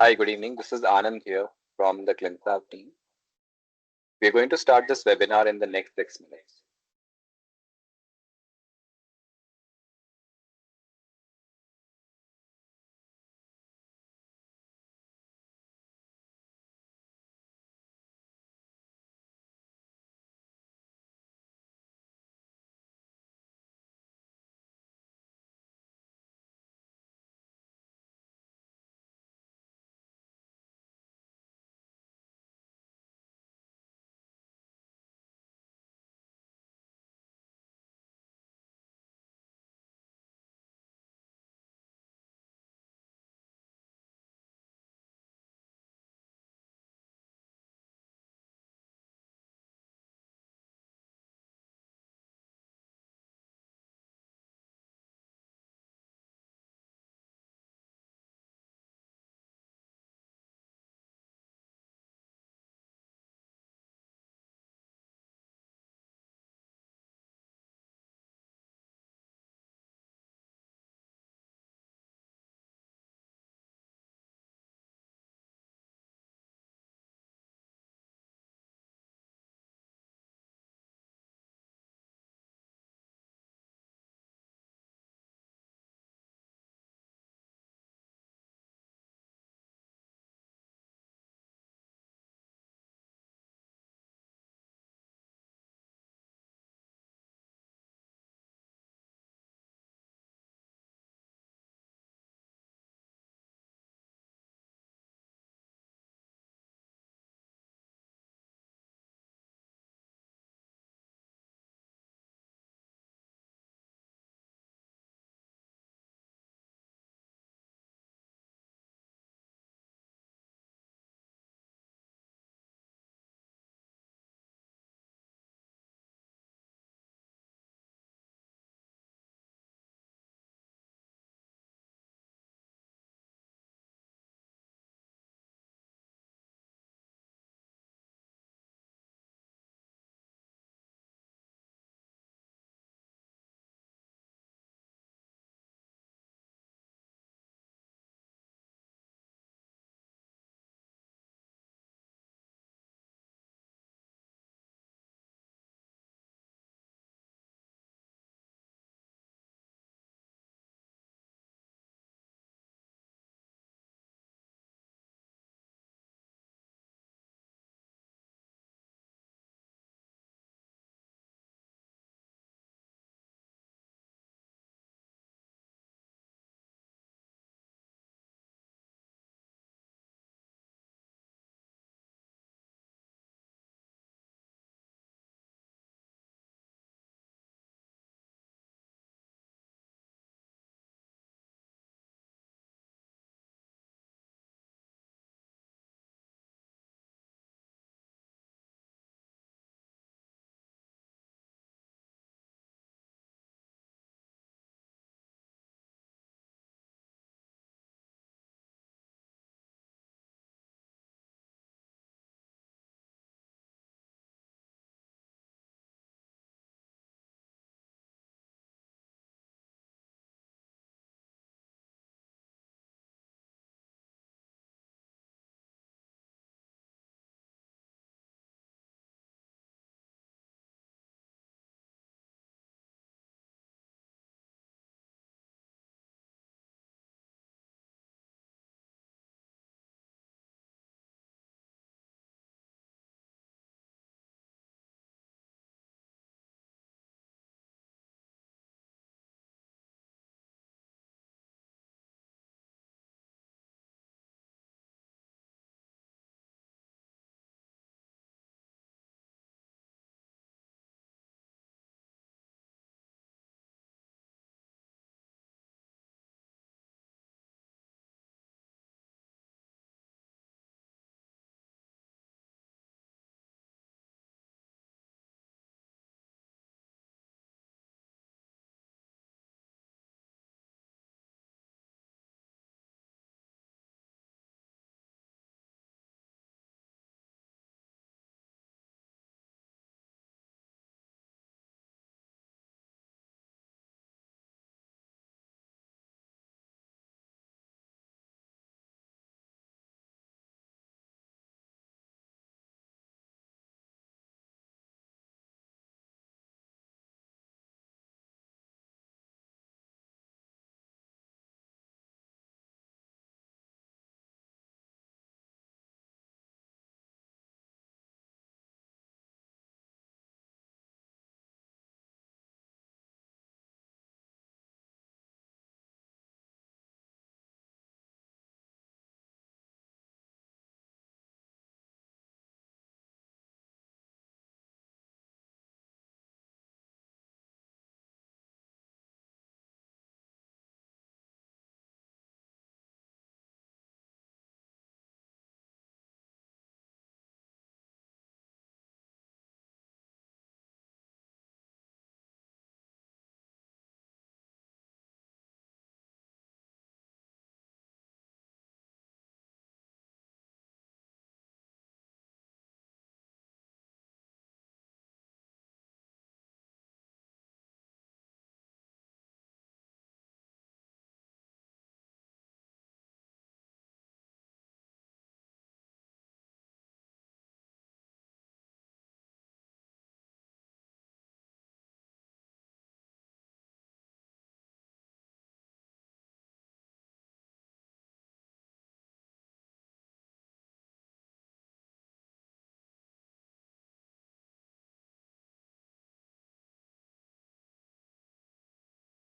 Hi, good evening. This is Anand here from the Clinsav team. We are going to start this webinar in the next 6 minutes.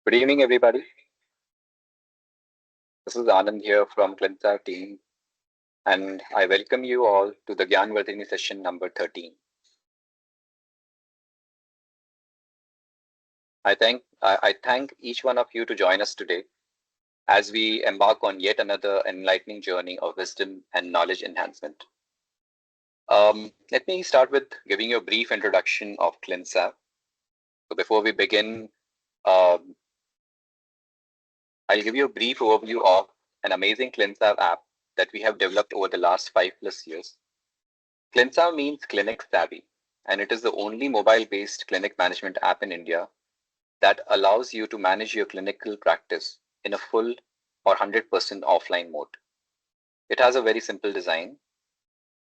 Good evening, everybody. This is Anand here from Clinsav team, and I welcome you all to the Gyaan Vardhini session number 13. I thank each one of you to join us today as we embark on yet another enlightening journey of wisdom and knowledge enhancement. Let me start with giving you a brief introduction of Clinsav. So before we begin, um, I'll give you a brief overview of an amazing Clinsav app that we have developed over the last 5+ years. Clinsav means clinic savvy, and it is the only mobile-based clinic management app in India that allows you to manage your clinical practice in a full or 100% offline mode. It has a very simple design.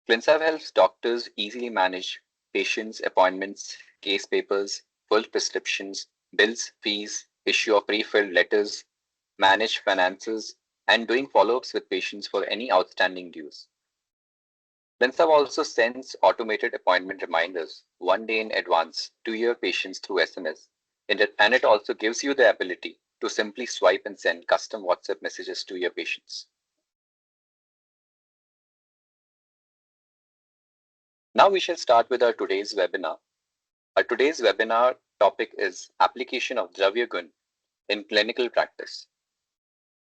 Clinsav helps doctors easily manage patients' appointments, case papers, full prescriptions, bills, fees, issue of pre-filled letters, manage finances, and doing follow-ups with patients for any outstanding dues. Clinsav also sends automated appointment reminders 1 day in advance to your patients through SMS, and it also gives you the ability to simply swipe and send custom WhatsApp messages to your patients. Now we shall start with our today's webinar. Our today's webinar topic is application of Dravyaguna in clinical practice.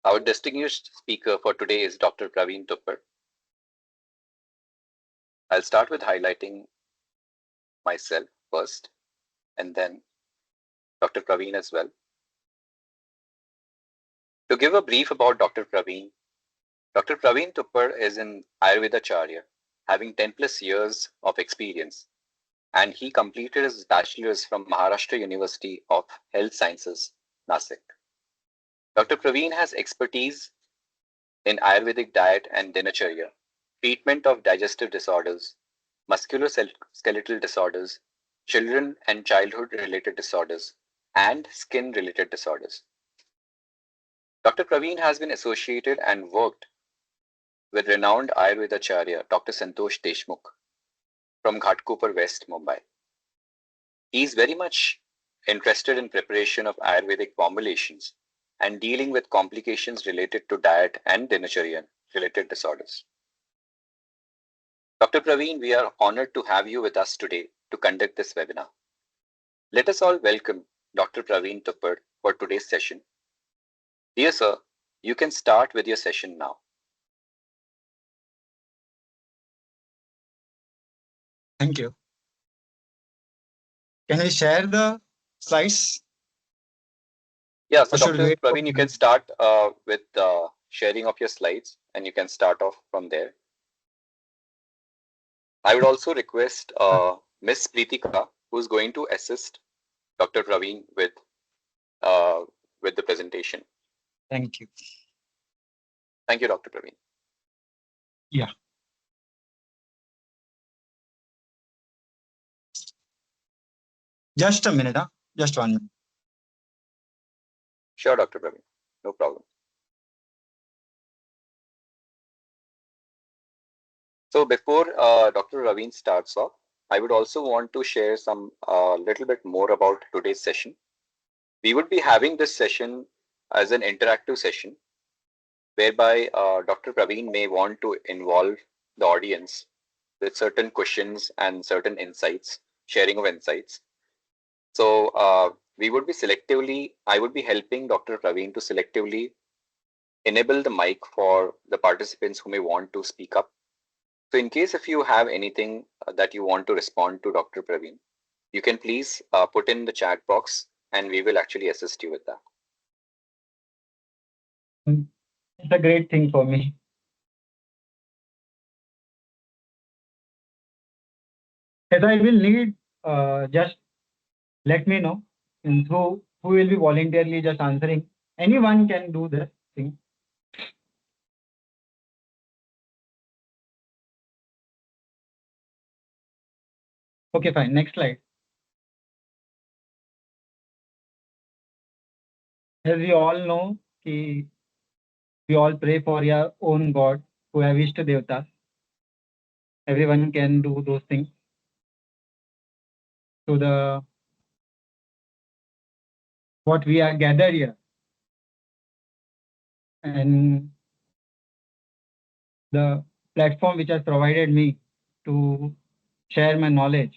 Our distinguished speaker for today is Dr. Praveen Tuppad. I'll start with highlighting myself first, and then Dr. Praveen as well. To give a brief about Dr. Praveen Tuppad is an Ayurvedacharya, having 10+ years of experience, and he completed his bachelor's from Maharashtra University of Health Sciences, Nasik. Dr. Praveen has expertise in Ayurvedic diet and dinacharya, treatment of digestive disorders, musculoskeletal disorders, children and childhood related disorders, and skin related disorders. Dr. Praveen has been associated and worked with renowned Ayurvedacharya Dr. Santosh Deshmukh from Ghatkopar West, Mumbai. He is very much interested in preparation of Ayurvedic formulations and dealing with complications related to diet and dinacharya related disorders. Dr. Praveen, we are honored to have you with us today to conduct this webinar. Let us all welcome Dr. Praveen Tuppad for today's session. Dear sir, you can start with your session now. Thank you. Can I share the slides? Yeah, so Dr. Praveen, you can start with sharing of your slides, and you can start off from there. I would also request Ms. Preetika, who is going to assist Dr. Praveen with the presentation. Thank you. Thank you, Dr. Praveen. Yeah. Just a minute, just 1 minute. Sure, Dr. Praveen, no problem. So before Dr. Praveen starts off, I would also want to share some little bit more about today's session. We would be having this session as an interactive session, whereby Dr. Praveen may want to involve the audience with certain questions and certain insights, sharing of insights. So I would be helping Dr. Praveen to selectively enable the mic for the participants who may want to speak up. So in case if you have anything that you want to respond to Dr. Praveen, you can please put in the chat box and we will actually assist you with that. It's a great thing for me. As I will need, just let me know who will be voluntarily just answering. Anyone can do this thing. Okay, fine. Next slide. As we all know, we all pray for your own God who have Ishta Devtas. Everyone can do those things. So what we are gathered here. And the platform which has provided me to share my knowledge,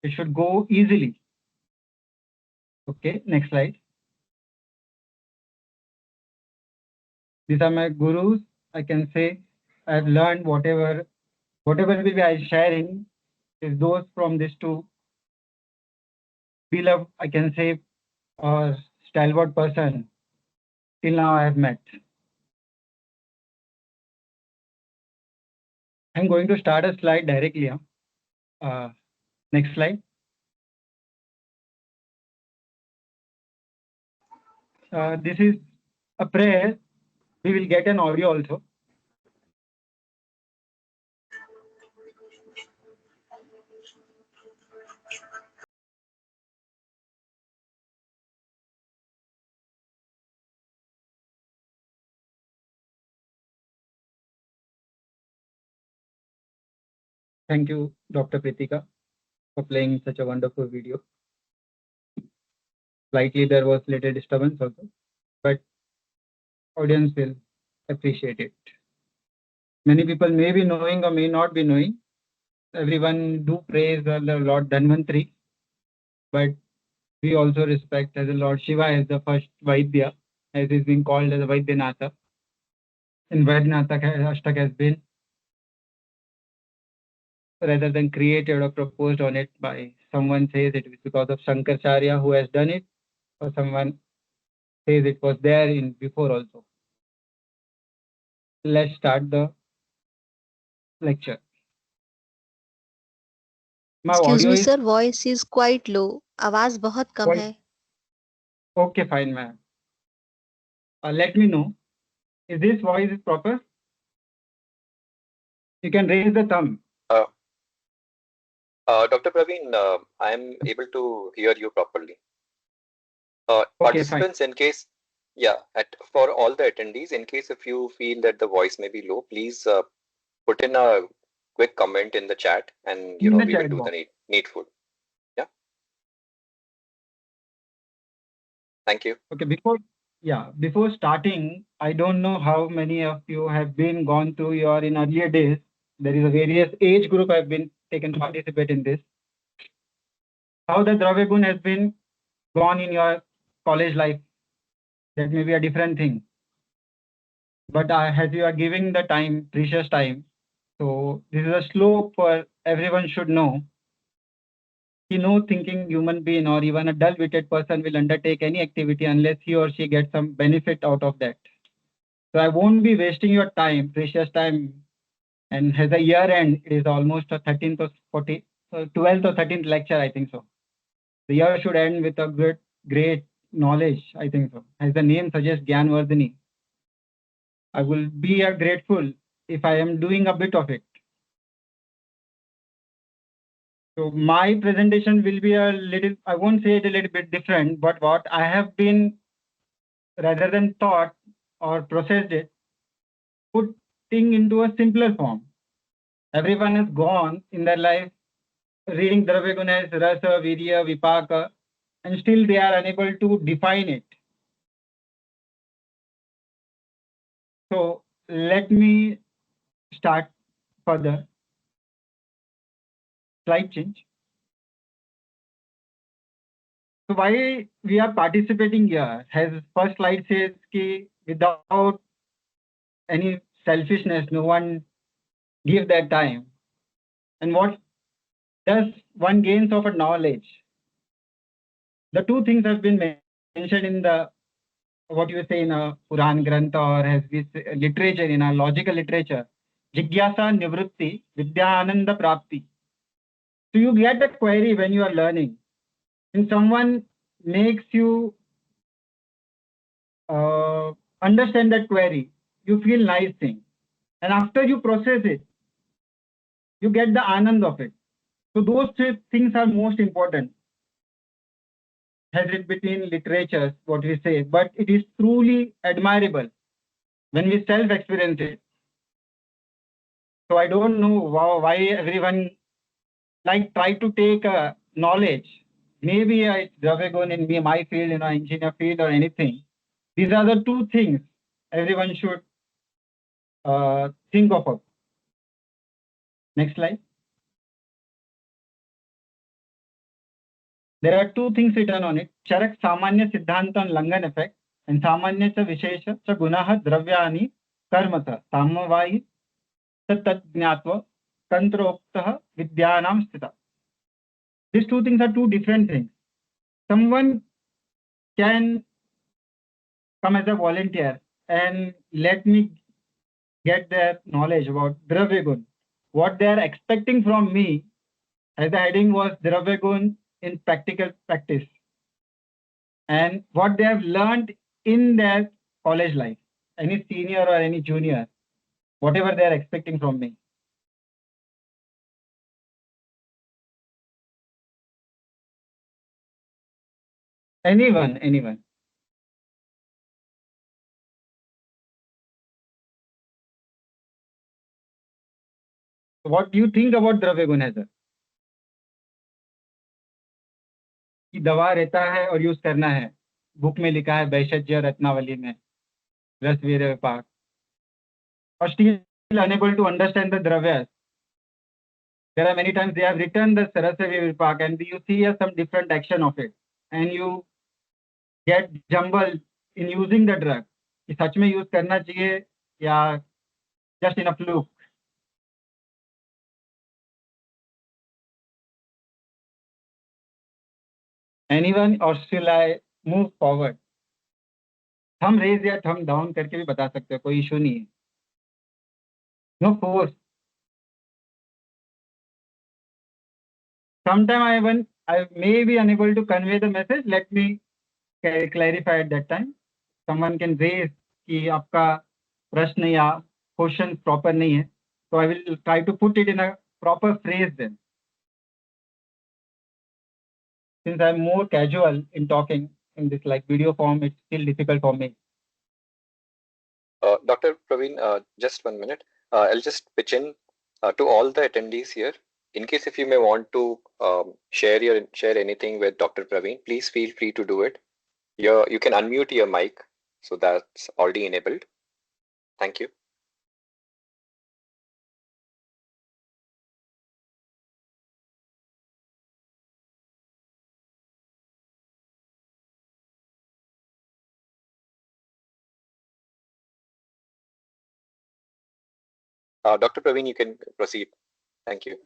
it should go easily. Okay, next slide. These are my gurus. I can say I've learned whatever will be I sharing is those from these two beloved, I can say, or stalwart person till now I have met. I'm going to start a slide directly. Next slide. This is a prayer. We will get an audio also. Thank you, Dr. Pritika, for playing such a wonderful video. Slightly there was little disturbance also, but audience will appreciate it. Many people may be knowing or may not be knowing. Everyone do praise the Lord Dhanvantri, but we also respect as the Lord Shiva as the first Vaidya, as is being called as a Vaidyanatha. And Vaidyanatha Ashtaka has been rather than created or proposed on it by someone says it is because of Shankaracharya who has done it, or someone says it was there in before also. Let's start the lecture. My Excuse audio me is sir, voice is quite low. आवाज बहुत कम quite है. okay, fine, ma'am. Let me know. Is this voice proper? You can raise the thumb. Dr. Praveen, I'm able to hear you properly. Okay, Participants, fine. in case, for all the attendees, in case if you feel that the voice may be low, please put in a quick comment in the chat, and In the we will chat do box. the needful. Yeah. Thank you. Okay, before starting, I don't know how many of you have been gone through your in earlier days. There is a various age group have been taken participate in this. How the Dravyaguna has been gone in your college life, that may be a different thing. But as you are giving the time, precious time, so this is a slope for everyone should know. No thinking human being or even a dull-witted person will undertake any activity unless he or she gets some benefit out of that. So I won't be wasting your time, precious time. And as a year end, it is almost a 13th or 12th or 13th lecture, I think so. The year should end with a great knowledge, I think so. As the name suggests, Gyaan Vardhini. I will be grateful if I am doing a bit of it. So my presentation will be a little, I won't say it a little bit different, but what I have been, rather than thought or processed it, putting into a simpler form. Everyone has gone in their life reading Dravyaguna as Rasa, Virya, Vipaka, and still they are unable to define it. So let me start further. Slide change. So why we are participating here? As first slide says, ki without any selfishness, no one give their time. And what does one gains of a knowledge? The two things have been mentioned in the what you say in a Puran Grantha or as this literature in our logical literature. Jigyasa Nivritti Vidya Ananda Prapti. So you get a query when you are learning. And someone makes you understand that query, you feel nice thing. And after you process it, you get the anand of it. So those three things are most important. Has it between literatures, what we say, but it is truly admirable when we self-experience it. So I don't know why everyone try to take knowledge maybe Dravyaguna in my field, engineer field or anything. These are the two things everyone should think of. Next slide. There are two things written on it. Charak Samanya Siddhantan Langan effect and Samanya cha Vishesha cha Gunaha Dravyani Karmata Samavai Tatjnatva Tantroktah Vidyanam Sthita. These two things are two different things. Someone can come as a volunteer and let me get their knowledge about Dravyagun. What they are expecting from me, as the heading was Dravyagun in practical practice, and what they have learned in their college life, any senior or any junior, whatever they are expecting from me. Anyone. What do you think about Dravyagun Hazar? कि दवा रहता है और use करना है, book में लिखा है वैशज्य रत्नावली में, रस वीर विपाक, or still unable to understand the dravyas. There are many times they have written the Saraswati Vipak and you see some different action of it and you get jumbled in using the drug. कि सच में use करना चाहिए या just in a fluke. Anyone or shall I move forward? थम raise या थम down करके भी बता सकते हो, कोई इशू नहीं है. No force. Sometime I may be unable to convey the message. Let me clarify at that time. Someone can raise कि आपका प्रश्न या क्वेश्चन प्रॉपर नहीं है, so I will try to put it in a proper phrase then. Since I'm more casual in talking in this like video form, it's still difficult for me. Dr. Praveen, just 1 minute. I'll just pitch in to all the attendees here. In case if you may want to share anything with Dr. Praveen, please feel free to do it. You can unmute your mic, so that's already enabled. Thank you. Dr. Praveen, you can proceed. Thank you.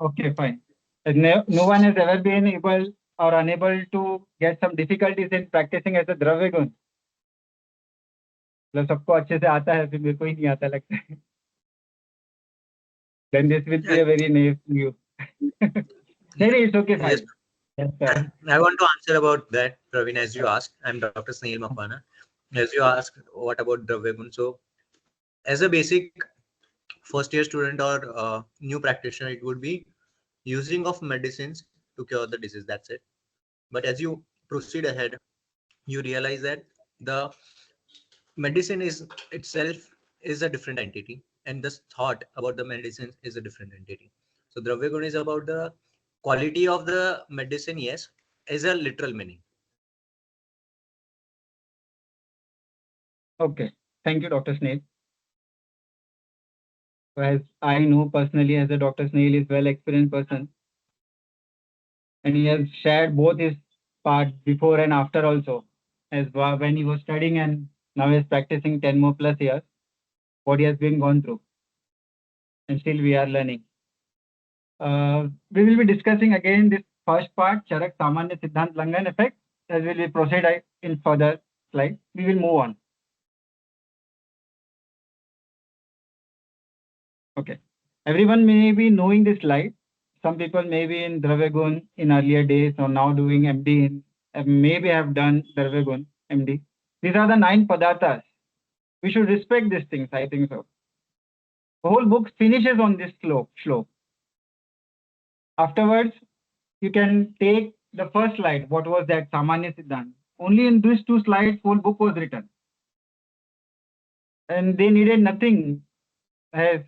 Okay, fine. No one has ever been able or unable to get some difficulties in practicing as a Dravyagun. मतलब सबको अच्छे से आता है, फिर मेरे को ही नहीं आता लगता है. Then this will be a very nice news. Maybe it's okay, fine. Yes, I want to answer about that, Praveen, as you asked. I'm Dr. Snehal Makwana. As you asked, what about Dravyagun? So, as a basic first-year student or new practitioner, it would be using of medicines to cure the disease. That's it. But as you proceed ahead, you realize that the medicine itself is a different entity, and this thought about the medicine is a different entity. So Dravyagun is about the quality of the medicine, yes, is a literal meaning. Okay, thank you, Dr. Snail. As I know personally, as a Dr. Snail is well-experienced person, and he has shared both his part before and after also, as when he was studying and now he is practicing 10 more plus years, what he has been gone through, and still we are learning. We will be discussing again this first part, Charak Samanya Siddhant Langan effect. As we will proceed in further slides, we will move on. Okay, everyone may be knowing this slide. Some people may be in Dravyagun in earlier days or now doing MD maybe have done Dravyagun MD. These are the 9 padarthas. We should respect these things, I think so. The whole book finishes on this shlok. Afterwards, you can take the first slide. What was that? Samanya Siddhant. Only in these 2 slides, whole book was written. And they needed nothing as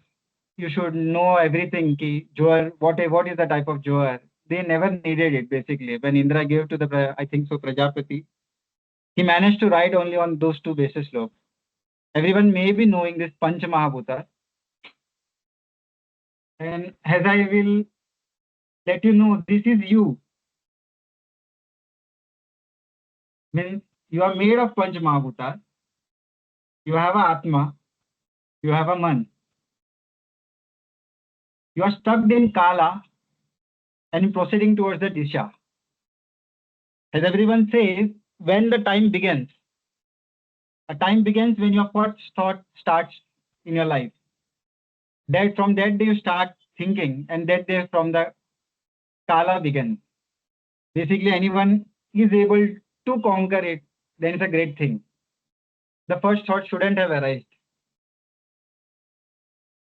you should know everything. Ki Joar, what is the type of Joar? they never needed it basically. When Indra gave to the, I think so, Prajapati, he managed to write only on those two basis slokas. Everyone may be knowing this Panch Mahabhuta. And as I will let you know, this is you. Means you are made of Panch Mahabhuta. You have a Atma. You have a Man. You are stuck in Kala and proceeding towards the Disha. As everyone says, when the time begins, a time begins when your first thought starts in your life. That from that day you start thinking, and that day from the Kala begins. Basically, anyone is able to conquer it, then it's a great thing. The first thought shouldn't have arisen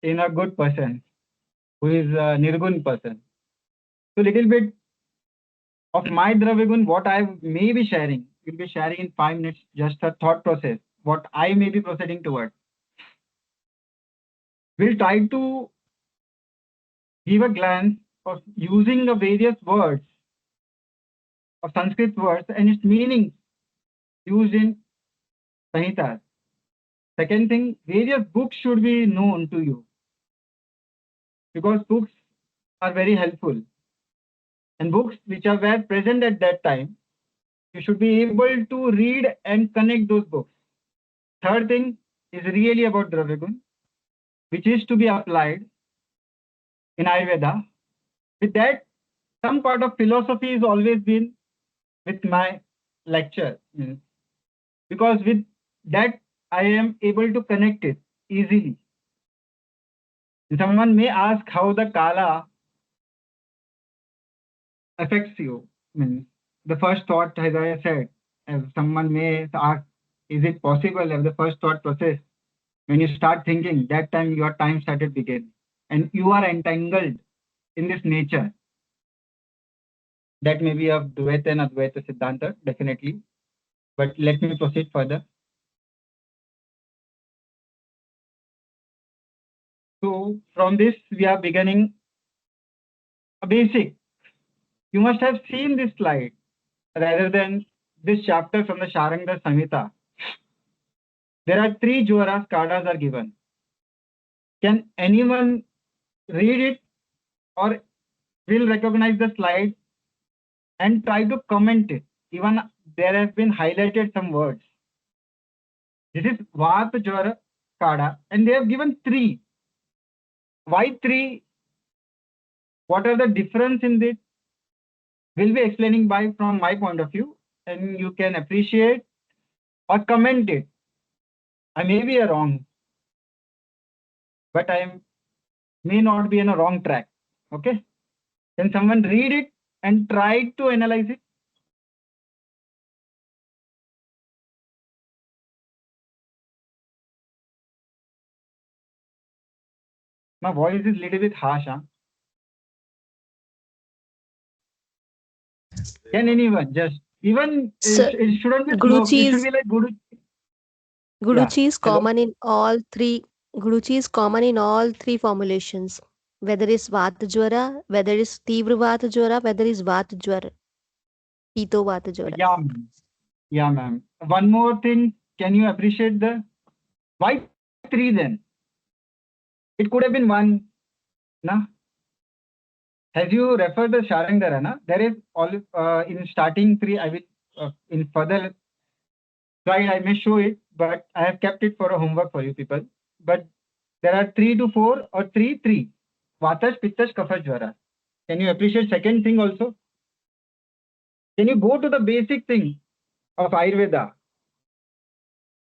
in a good person who is a Nirgun person. So little bit of my Dravyagun, what I may be sharing, will be sharing in 5 minutes, just a thought process, what I may be proceeding towards. We'll try to give a glance of using the various words of Sanskrit words and its meanings used in Samhitas. Second thing, various books should be known to you because books are very helpful. And books which were present at that time, you should be able to read and connect those books. Third thing is really about Dravyagun, which is to be applied in Ayurveda. With that, some part of philosophy is always been with my lecture. Because with that, I am able to connect it easily. Someone may ask how the Kala affects you. The first thought, as I said, as someone may ask, is it possible if the first thought process, when you start thinking, that time your time started begin, and you are entangled in this nature. That may be of Dvaita and Advaita Siddhanta, definitely. But let me proceed further. So from this, we are beginning a basic. You must have seen this slide rather than this chapter from the Sharanga Samhita. There are 3 Jwaras, Kadas are given. Can anyone read it or will recognize the slide and try to comment it? Even there have been highlighted some words. This is Vata Jwara Kada, and they have given 3. Why 3? What are the difference in this? We'll be explaining from my point of view, and you can appreciate or comment it. I may be wrong, but I may not be in a wrong track. Okay? Can someone read it and try to analyze it? My voice is little bit harsh. Huh? Can anyone just even Sir, it shouldn't be Guruji slow. It should is be like Guru. Guruji is Hello? common in all 3. Guruji is common in all 3 formulations. Whether it's Vata Jwara, whether it's Tivra Vata Jwara, whether it's Vata Jwara, Pito Vata Jwara. Yeah, ma'am. Yeah, ma'am. One more thing. Can you appreciate the why 3 then? It could have been 1. Na? As you refer the Sharangdara, na? There is all in starting 3. I will in further slide I may show it, but I have kept it for a homework for you people. But there are 3 to 4 or 3. Vatas, Pittas, Kapha, Jwara. Can you appreciate second thing also? Can you go to the basic thing of Ayurveda?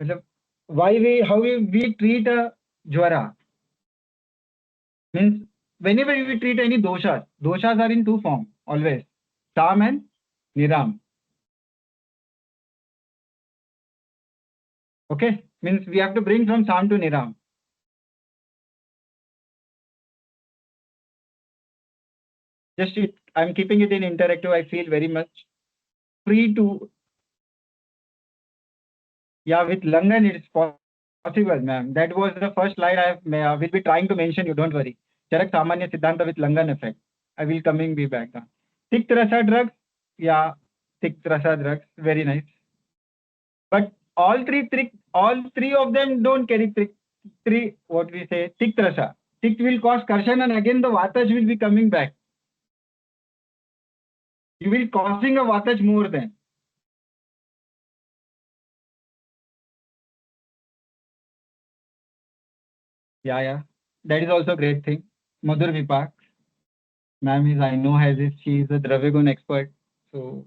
How we treat a Jwara? Means whenever we treat any doshas are in 2 forms always, Sam and Niram. Okay, means we have to bring from Sam to Niram. I'm keeping it in interactive. I feel very much free to. Yeah, with Langan it's possible, ma'am. That was the first slide I will be trying to mention you. Don't worry. Charak Samanya Siddhanta with Langan effect. I will be back. Tikht rasa drugs, yeah, Tikht rasa drugs, very nice. But all three of them don't carry what we say, Tikht rasa. Tikht will cause karshan and again the vataj will be coming back. You will causing a vataj more than. Yeah. That is also a great thing. Madhur Vipak, ma'am is, I know has it, she is a Dravyaguna expert. So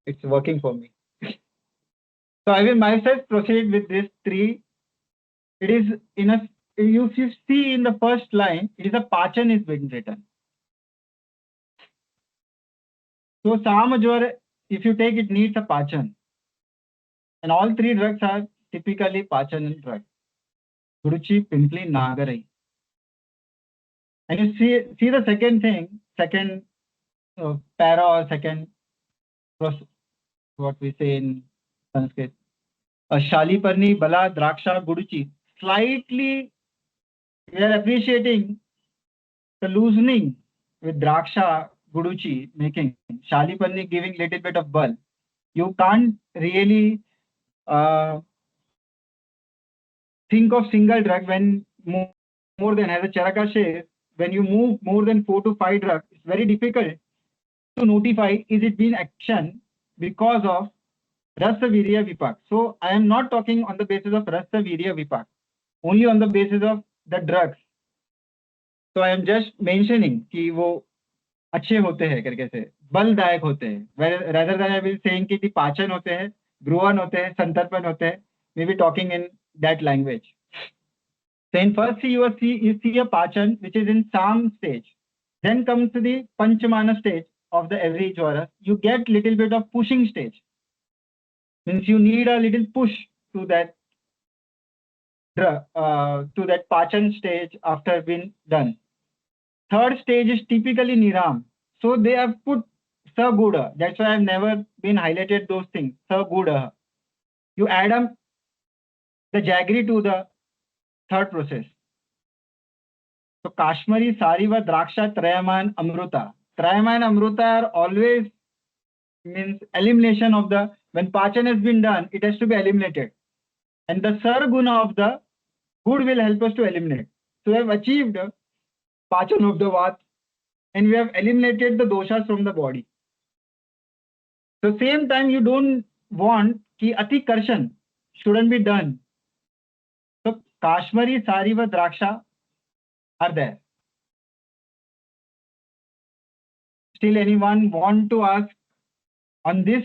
it's working for me. So I will myself proceed with these three. It is in a, if you see in the first line, it is a Pachan is being written. So Samajwar, if you take it, needs a Pachan. And all three drugs are typically Pachan drugs. Guruchi, Pimpli, Nagarai. And you see the second thing, second para or second, what we say in Sanskrit. Shaliparni, Bala, Draksha, Guruchi. Slightly, we are appreciating the loosening with Draksha, Guruchi making. Shaliparni giving little bit of ball. You can't really think of single drug when more than, as a Charaka says, when you move more than 4 to 5 drugs, it's very difficult to notify is it being action because of Rasa Virya Vipak. So I am not talking on the basis of Rasa Virya Vipak, only on the basis of the drugs. So I am just mentioning कि वो अच्छे होते हैं करके से बलदायक होते हैं, rather than I will saying कि पाचन होते हैं, ग्रोहन होते हैं, संतर्पण होते हैं, maybe talking in that language. So in first you see a pachan which is in Sam stage. Then comes to the Panchamana stage of the every Jwara. You get little bit of pushing stage. Means you need a little push to that Pachan stage after being done. Third stage is typically Niram. So they have put Saguda. That's why I've never been highlighted those things. Saguda. You add up the jaggery to the third process. So Kashmiri, Sariva, Draksha, Trayaman, Amruta. Trayaman, Amruta are always means elimination of the, when Pachan has been done, it has to be eliminated. And the Sarguna of the good will help us to eliminate. So we have achieved Pachan of the Vat and we have eliminated the doshas from the body. So same time you don't want ki Ati Karshan shouldn't be done. So Kashmiri, Sariva, Draksha are there. Still anyone want to ask on this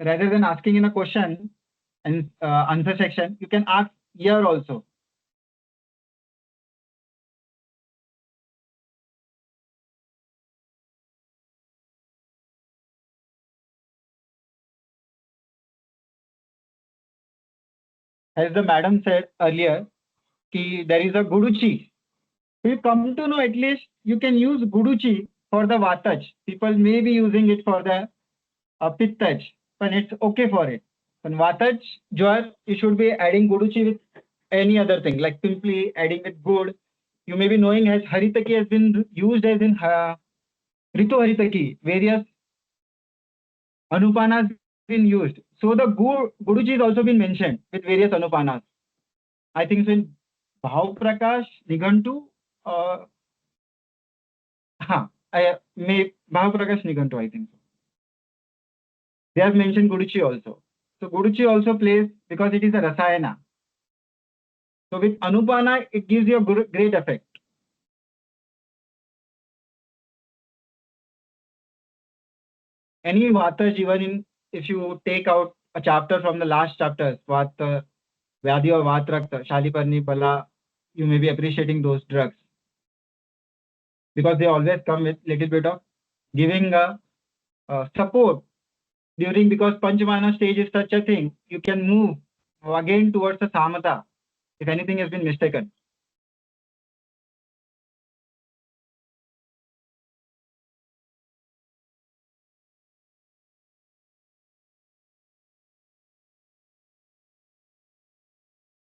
rather than asking in a question and answer section? You can ask here also. As the madam said earlier, there is a Guruchi. You come to know at least you can use Guruchi for the Vataj. People may be using it for the Pittaj, but it's okay for it. But Vataj, Jwar, you should be adding Guruchi with any other thing, like simply adding with good. You may be knowing as Haritaki has been used as in Ritu Haritaki, various Anupanas been used. So the Guruji is also been mentioned with various Anupanas. I think so in Bhav Prakash, Nigantu, Bhav Prakash Nigantu, I think so. They have mentioned Guruchi also. So Guruchi also plays because it is a Rasayana. So with Anupana, it gives you a great effect. Any Vataj, even if you take out a chapter from the last chapters, Vata, Vyadhi or Vatrakta, Shaliparni, Bala, you may be appreciating those drugs. Because they always come with little bit of giving a support during, because Panchamana stage is such a thing, you can move again towards the Samata if anything has been mistaken.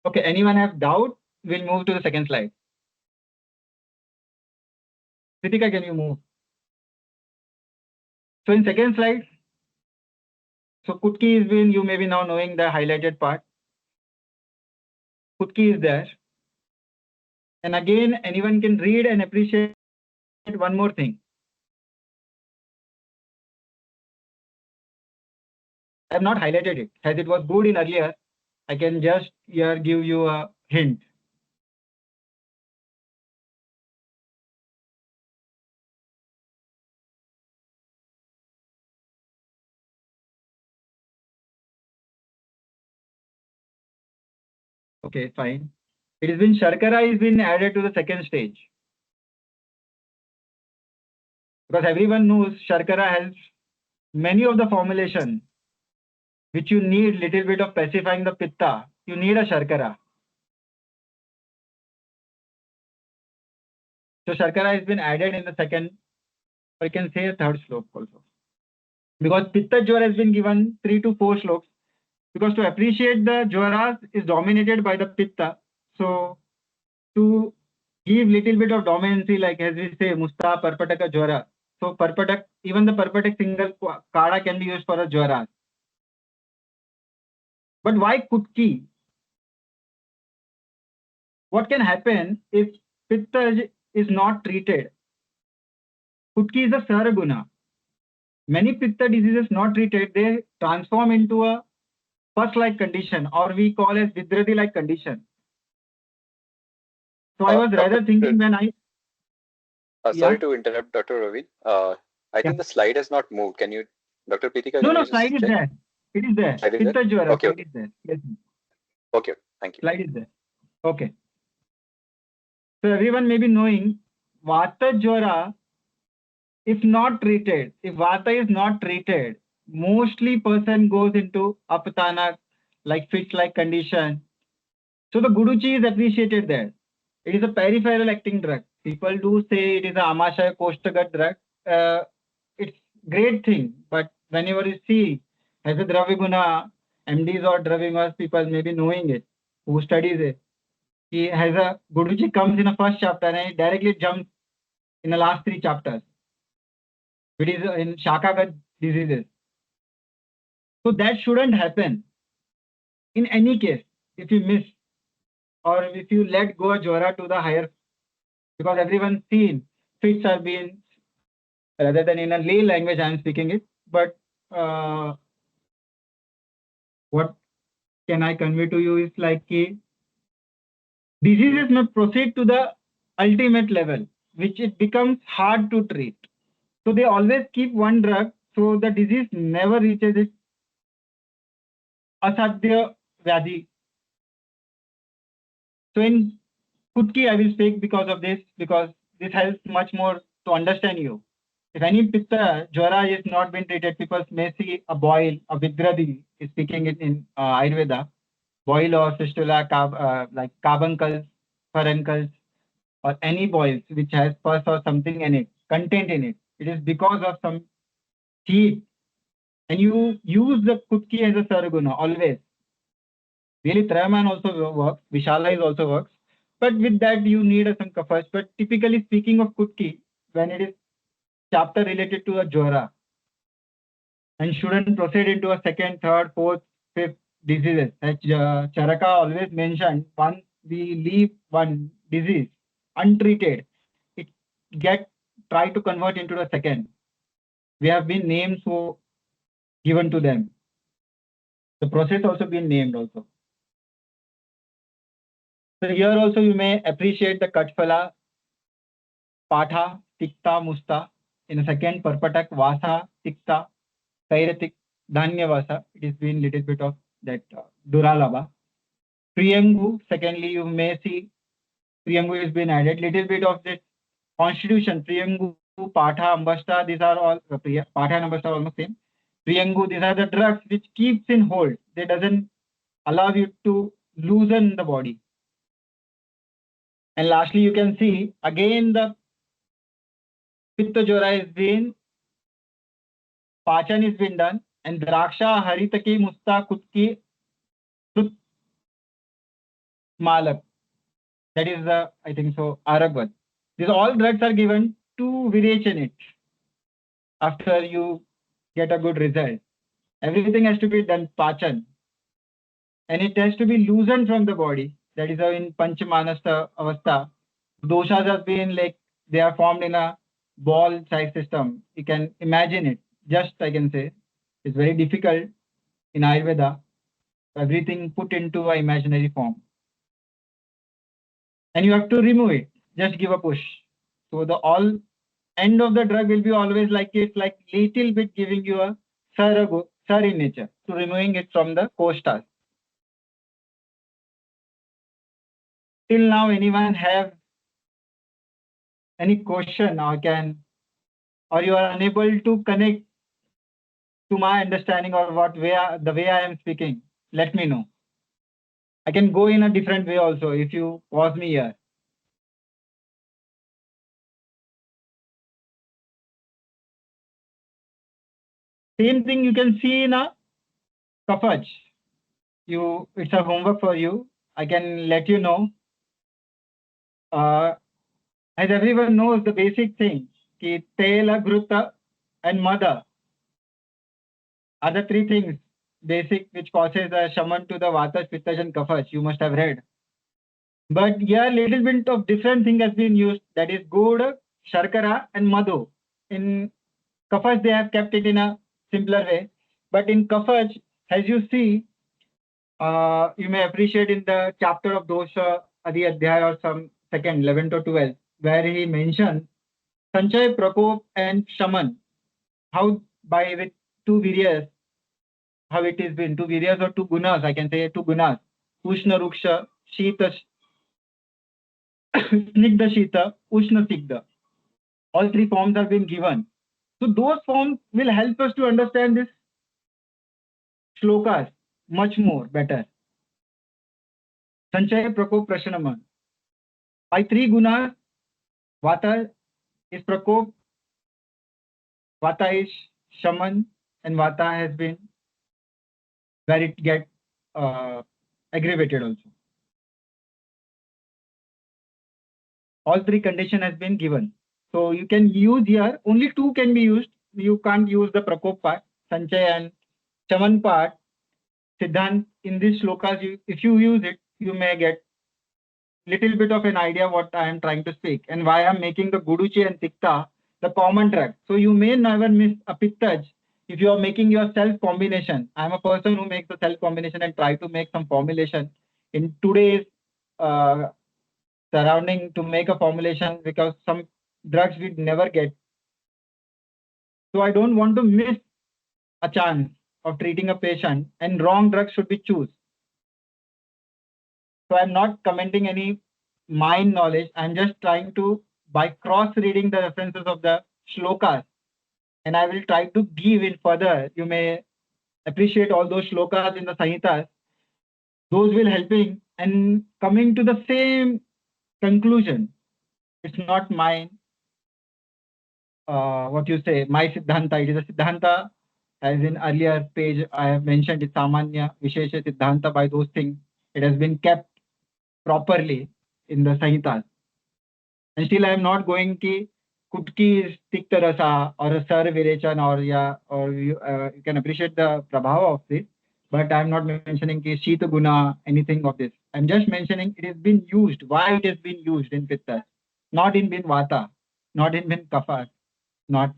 Okay, anyone have doubt? We'll move to the second slide. Kritika, can you move? So in second slide, so Kutki is been, you may be now knowing the highlighted part. Kutki is there. And again, anyone can read and appreciate one more thing. I have not highlighted it. As it was good in earlier, I can just here give you a hint. Okay, fine. It has been Sharkara is been added to the second stage. Because everyone knows Sharkara helps many of the formulation which you need little bit of pacifying the Pitta. You need a Sharkara. So Sharkara has been added in the second, or you can say a third slope also. Because Pitta Jwara has been given 3 to 4 slopes. Because to appreciate the Jwaras is dominated by the Pitta. So to give little bit of dominancy, like as we say, Musta, Parpataka, Jwara. So Parpatak, even the Parpatak single Kada can be used for a Jwara. But why Kutki? What can happen if Pitta is not treated? Kutki is a Saraguna. Many Pitta diseases not treated, they transform into a pus-like condition, or we call as Vidradi-like condition. So I was rather thinking when I... Sorry to interrupt, Dr. Ravi. I think the slide has not moved. Can you, Dr. Pritika, No, can no, you slide just is check? there. It is there. Slide is there? Pitta Jwara, Okay, slide is there. Yes. Okay, thank you. Slide is there. Okay. So everyone may be knowing Vata Jwara, if not treated, if Vata is not treated, mostly person goes into Apatana, like fit-like condition. So the Guduchi is appreciated there. It is a peripheral acting drug. People do say it is a Amashaya Koshtagat drug. It's great thing, but whenever you see as a Dravyaguna, MDs or Dravyagunas, people may be knowing it, who studies it. He has a Guduchi comes in the first chapter and he directly jumps in the last 3 chapters. It is in Shakagat diseases. So that shouldn't happen. In any case, if you miss or if you let go a Jwara to the higher, because everyone's seen fits are being, rather than in a lay language I am speaking it, but what can I convey to you is like diseases may proceed to the ultimate level, which it becomes hard to treat. So they always keep one drug, so the disease never reaches its asadhya vyadhi. So in Kutki, I will speak because of this, because this helps much more to understand you. If any Pitta Jwara is not been treated, people may see a boil, a Vidradi, is speaking it in Ayurveda, boil or fistula, like carbuncles, furuncles, or any boils which has pus or something in it, content in it. It is because of some heat. And you use the Kutki as a Saraguna always. Really, Trayaman also works, Vishala is also works. But with that, you need some kafash. But typically speaking of Kutki, when it is chapter related to a Jwara, and shouldn't proceed into a second, third, fourth, fifth diseases. As Charaka always mentioned, once we leave one disease untreated, it get try to convert into the second. We have been names so given to them. The process also been named also. So here also you may appreciate the Katphala, Patha, Tikta, Musta. In the second, Parpatak, Vasa, Tikta, Kairatik, Dhanyavasa. It has been little bit of that Duralabha. Priyangu, secondly, you may see Priyangu has been added. Little bit of this constitution, Priyangu, Patha, Ambasta, these are all, Patha and Ambasta are almost same. Priyangu, these are the drugs which keeps in hold. They doesn't allow you to loosen the body. And lastly, you can see again the Pitta Jwara has been, Pachan has been done, and Draksha, Haritaki, Musta, Kutki, Sut, Malak. That is the, I think so, Aragvat. These all drugs are given to virate in it. After you get a good result. Everything has to be done pachan, and it has to be loosened from the body. That is how in Panchamanasa avastha, doshas have been like they are formed in a ball size system. You can imagine it. Just I can say it's very difficult in Ayurveda. Everything put into an imaginary form, and you have to remove it. Just give a push. So the all end of the drug will be always like it's like little bit giving you a sir in nature to removing it from the costas. Till now, anyone have any question or you are unable to connect to my understanding or the way I am speaking, let me know. I can go in a different way also if you pause me here. Same thing you can see in a kafaj. It's a homework for you. I can let you know. As everyone knows the basic thing, ki tela, gruta, and mother are the three things basic which causes a shaman to the vatas, pittas, and kafas. You must have read. But here, little bit of different thing has been used. That is good, sharkara, and madhu. In kafas, they have kept it in a simpler way. But in kafas, as you see, you may appreciate in the chapter of dosha, adi adhyaya or some second, 11 to 12, where he mentions Sanchay, Prakop, and Shaman. How by with two viryas, how it is been two viryas or two gunas, I can say two gunas. Ushna Ruksha, Shita, Snigdha Shita, Ushna Sigdha. All three forms have been given. So those forms will help us to understand this shlokas much more better. Sanchaya, Prakop, Prashanaman. By three gunas, Vata is Prakop, Vata is Shaman, and Vata has been where it gets aggravated also. All three condition has been given. So you can use here, only two can be used. You can't use the Prakop part, Sanchay and Shaman part. Siddhant, in these shlokas, if you use it, you may get little bit of an idea what I am trying to speak and why I'm making the Guduchi and Tikta the common drug. So you may never miss a Pittaj if you are making your self combination. I'm a person who makes the self combination and try to make some formulation in today's uh, surrounding to make a formulation because some drugs we never get. So I don't want to miss a chance of treating a patient and wrong drugs should be choose. So I'm not commenting any mind knowledge. I'm just trying to, by cross-reading the references of the shlokas, and I will try to give in further. You may appreciate all those shlokas in the Samhitas. Those will helping and coming to the same conclusion. It's not mine. What you say, my Siddhanta. It is a Siddhanta. As in earlier page, I have mentioned it's Samanya, Vishesha Siddhanta. By those things, it has been kept properly in the Samhitas. And still I am not going ki kutki is tikta rasa or a sar virechan or you can appreciate the prabhava of this, but I am not mentioning ki shita guna, anything of this. I am just mentioning it has been used, why it has been used in pitta, not in bin vata, not in bin kapha, not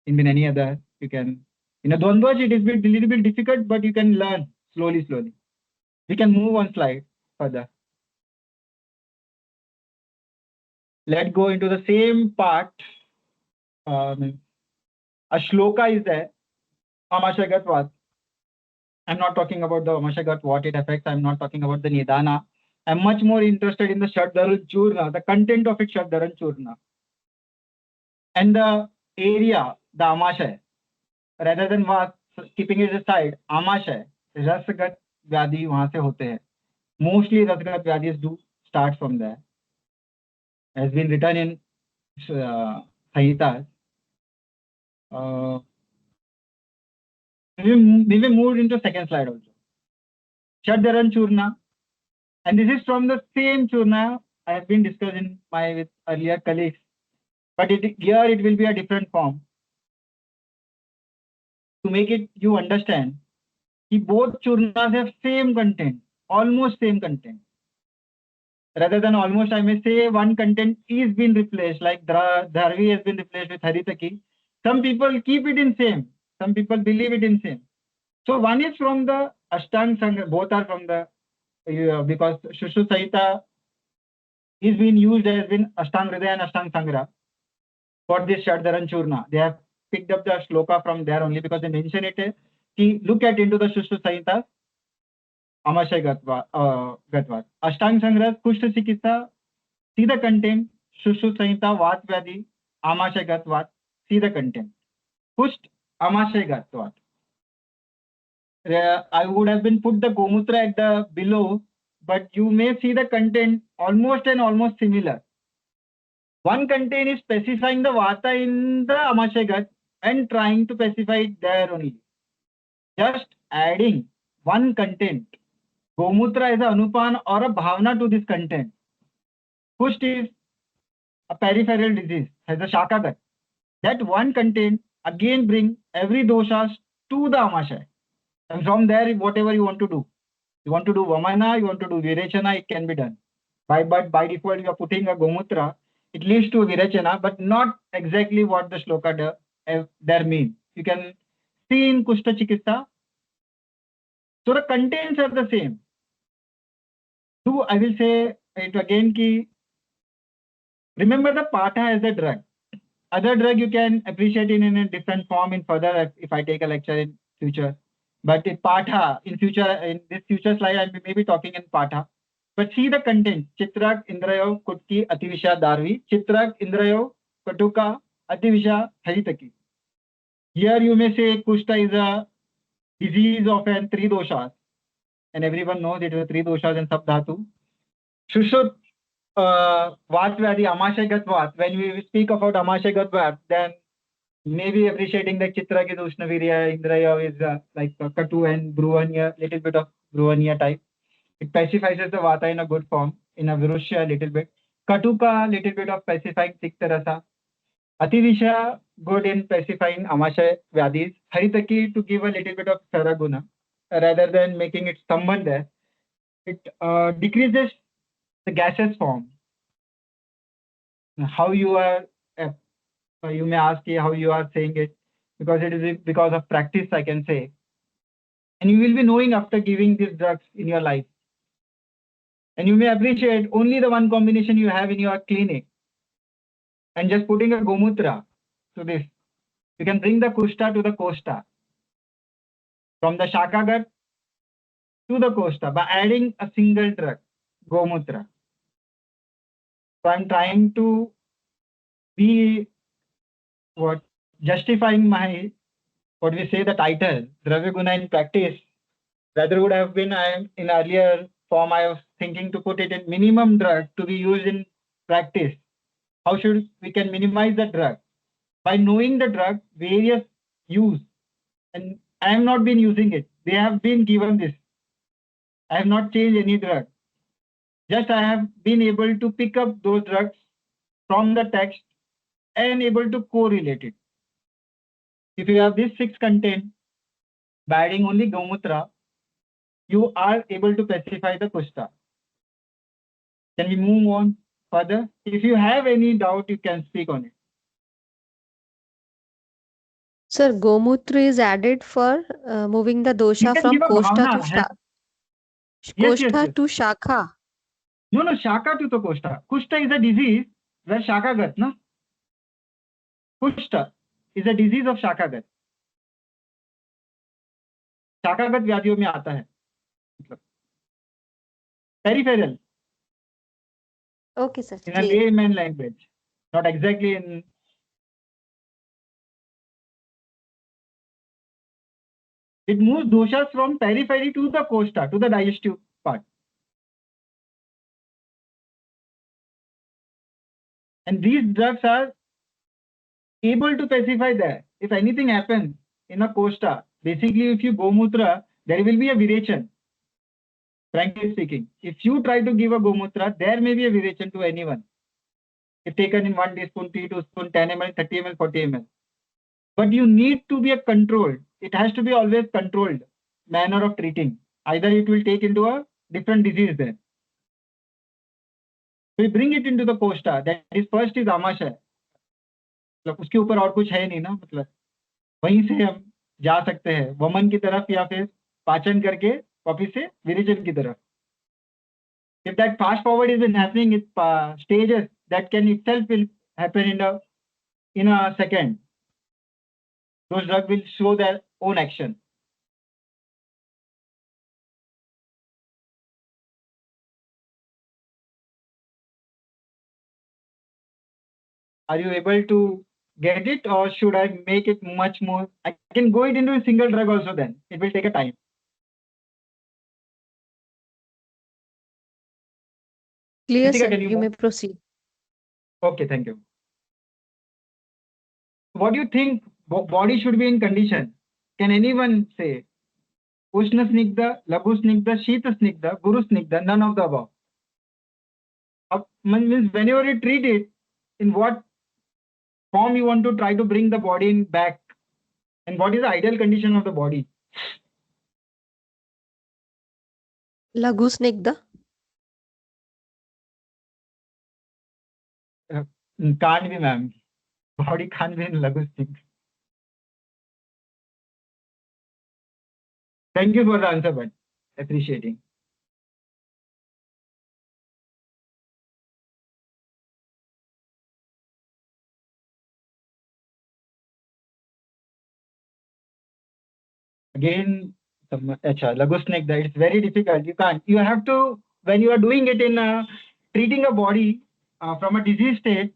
in bin any other. You can, in a Dwandwaj it is been a little bit difficult, but you can learn slowly. We can move on slide further. Let's go into the same part. A shloka is there, Amashagatvat. I'm not talking about the Amashagat, what it affects. I'm not talking about the Nidana. I'm much more interested in the Shaddaran Churna, the content of it, Shaddaran Churna. And the area, the Amashay. Rather than keeping it aside, Amashay, Rasgat Vyadi wahan se hote hai. Mostly Rasgat Vyadis do start from there. Has been written in Samhitas. We will move into second slide also. Shaddaran Churna. And this is from the same Churna I have been discussing with earlier colleagues. But here it will be a different form. to make it you understand, both churnas have same content, almost same content. Rather than almost, I may say one content is been replaced, like Dharvi has been replaced with Haritaki. Some people keep it in same. Some people believe it in same. So one is from the Ashtang Sangra, both are from the, because Shushu Sahita is being used as in Ashtang Hridaya and Ashtang Sangra for this Shadharan Churna. They have picked up the shloka from there only because they mention it. Look at into the Shushu Sahita, Amashay Gatvat. Ashtang Sangra, Kushta Chikitsa, see the content, Shushu Sahita, Vat Vyadi, Amashay Gatvat, see the content. Kusht, Amashay Gatvat. I would have been put the Gomutra at the below, but you may see the content almost similar. One content is specifying the Vata in the Amashay Gat and trying to specify it there only. Just adding one content. Gomutra is a Anupan or a Bhavana to this content. Kusht is a peripheral disease, has a Shaka Gat. That one content again bring every doshas to the Amashay. And from there, whatever you want to do. You want to do Vamana, you want to do Virechana, it can be done. But by default, you are putting a Gomutra. It leads to Virechana, but not exactly what the shloka there means. You can see in Kushta Chikitsa. So the contents are the same. So I will say it again, remember the Patha as a drug. Other drug you can appreciate in a different form in further if I take a lecture in future. But in Patha, in this future slide, I may be talking in Patha. But see the content. Chitrak, Indrayo, Kutki, Ativisha, Darvi. Chitrak, Indrayo, Katuka, Ativisha, Haritaki. Here you may say Kushta is a disease of three doshas. And everyone knows it is three doshas in Sabdhatu. Shushut, Vatvadi, Amashay Gatvat. When we speak about Amashay Gatvat, then maybe appreciating that Chitrak is Ushnavirya, Indraya is like Katu and Bruvanya, little bit of Bruvanya type. It pacifies the Vata in a good form, in a Virushya a little bit. Katuka, little bit of pacifying Siktarasa. Ativisha, good in pacifying Amashay Vyadis. Haritaki to give a little bit of Saraguna. Rather than making it Sambandh there, it decreases the gaseous form. How you are, you may ask how you are saying it, because it is because of practice, I can say. And you will be knowing after giving these drugs in your life. And you may appreciate only the one combination you have in your clinic. And just putting a Gomutra to this. You can bring the Kushta to the Koshta. From the Shakagat to the Koshta by adding a single drug, Gomutra. So I'm trying to be justifying my, what we say, the title, Dravyaguna in practice. Rather would have been, in earlier form, I was thinking to put it in minimum drug to be used in practice. How should we can minimize the drug? By knowing the drug, various use. And I have not been using it. They have been given this. I have not changed any drug. Just I have been able to pick up those drugs from the text and able to correlate it. If you have this 6 content, by adding only Gomutra, you are able to specify the Kushta. Can we move on further? If you have any doubt, you can speak on it. Sir, Gomutra is added for moving the dosha from Koshta to Koshta to Shakha. No, Shaka to the Koshta. Kushta is a disease where Shaka Gat, no? Kushta is a disease of Shaka Gat. Shaka Gat व्याधियों में आता है. Peripheral. Okay, sir. In a layman language. Not exactly in. It moves doshas from periphery to the Koshta, to the digestive part. And these drugs are able to specify that if anything happens in a Koshta, basically if you Gomutra, there will be a Virechan. Frankly speaking, if you try to give a Gomutra, there may be a Virechan to anyone. If taken in 1 teaspoon, 3 teaspoon, 10 ml, 30 ml, 40 ml. But you need to be controlled. it has to be always controlled manner of treating. Either it will take into a different disease there. We bring it into the कोष्ठा. That is first is आमाशय. मतलब उसके ऊपर और कुछ है नहीं ना, मतलब वहीं से हम जा सकते हैं वमन की तरफ या फिर पाचन करके वापिस से विरेचन की तरफ. If that fast forward is been happening in stages, that can itself will happen in a second. Those drugs will show their own action. Are you able to get it, or should I make it much more? I can go it into a single drug also then. It will take a time. Clear, Ritika, sir. can you You may move? proceed. Okay, thank you. What do you think body should be in condition? Can anyone say? Ushna Snigdha, Labhu Snigdha, Shita Snigdha, Guru Snigdha, none of the above. Means whenever you treat it, in what form you want to try to bring the body in back, and what is the ideal condition of the body? Laghu Snigdha. Can't be, ma'am. Body can't be in Laghu Snigdha. Thank you for the answer, but appreciating. Again, Laghu Snigdha, it's very difficult. You can't. You have to, when you are doing it in treating a body from a disease state,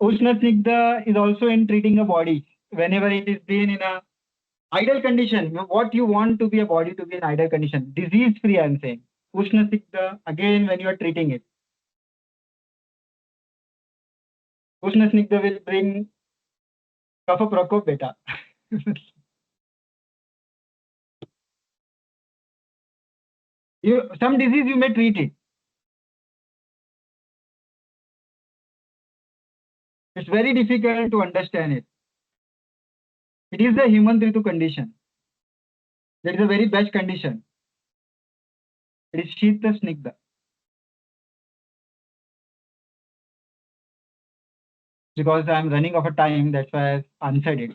Ushna Snigdha is also in treating a body. Whenever it is being in a ideal condition, what you want to be a body to be in ideal condition, disease free, I'm saying. Ushna Snigdha, again, when you are treating it. Ushna Snigdha will bring Kapha Prakop beta. Some disease you may treat it. It's very difficult to understand it. It is the human Ritu condition. That is a very best condition. It is Shita Snigdha. Because I'm running out of time, that's why I answered it.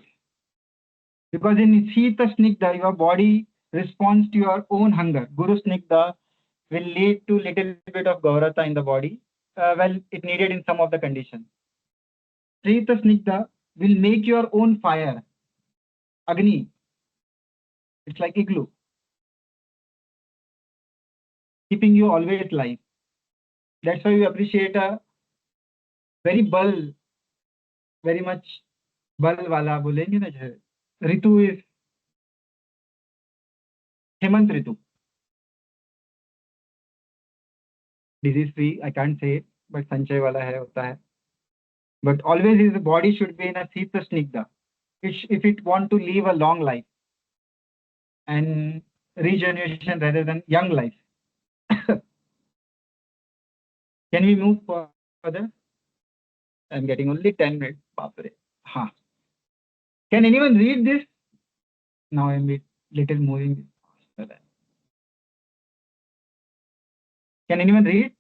Because in Shita Snigdha, your body responds to your own hunger. Guru Snigdha will lead to little bit of Gaurata in the body. Well, it needed in some of the conditions. Shita Snigdha will make your own fire. Agni. It's like igloo. Keeping you always alive. That's why we appreciate a very much bal wala बोलेंगे ना जैसे Ritu is Hemant Ritu. Disease free, I can't say it, but Sanchay wala hai, hota hai. But always his body should be in a Sita Snigdha. If it want to live a long life and regeneration rather than young life. Can we move further? I'm getting only 10 minutes. Huh. Can anyone read this? Now I'm little moving. Can anyone read?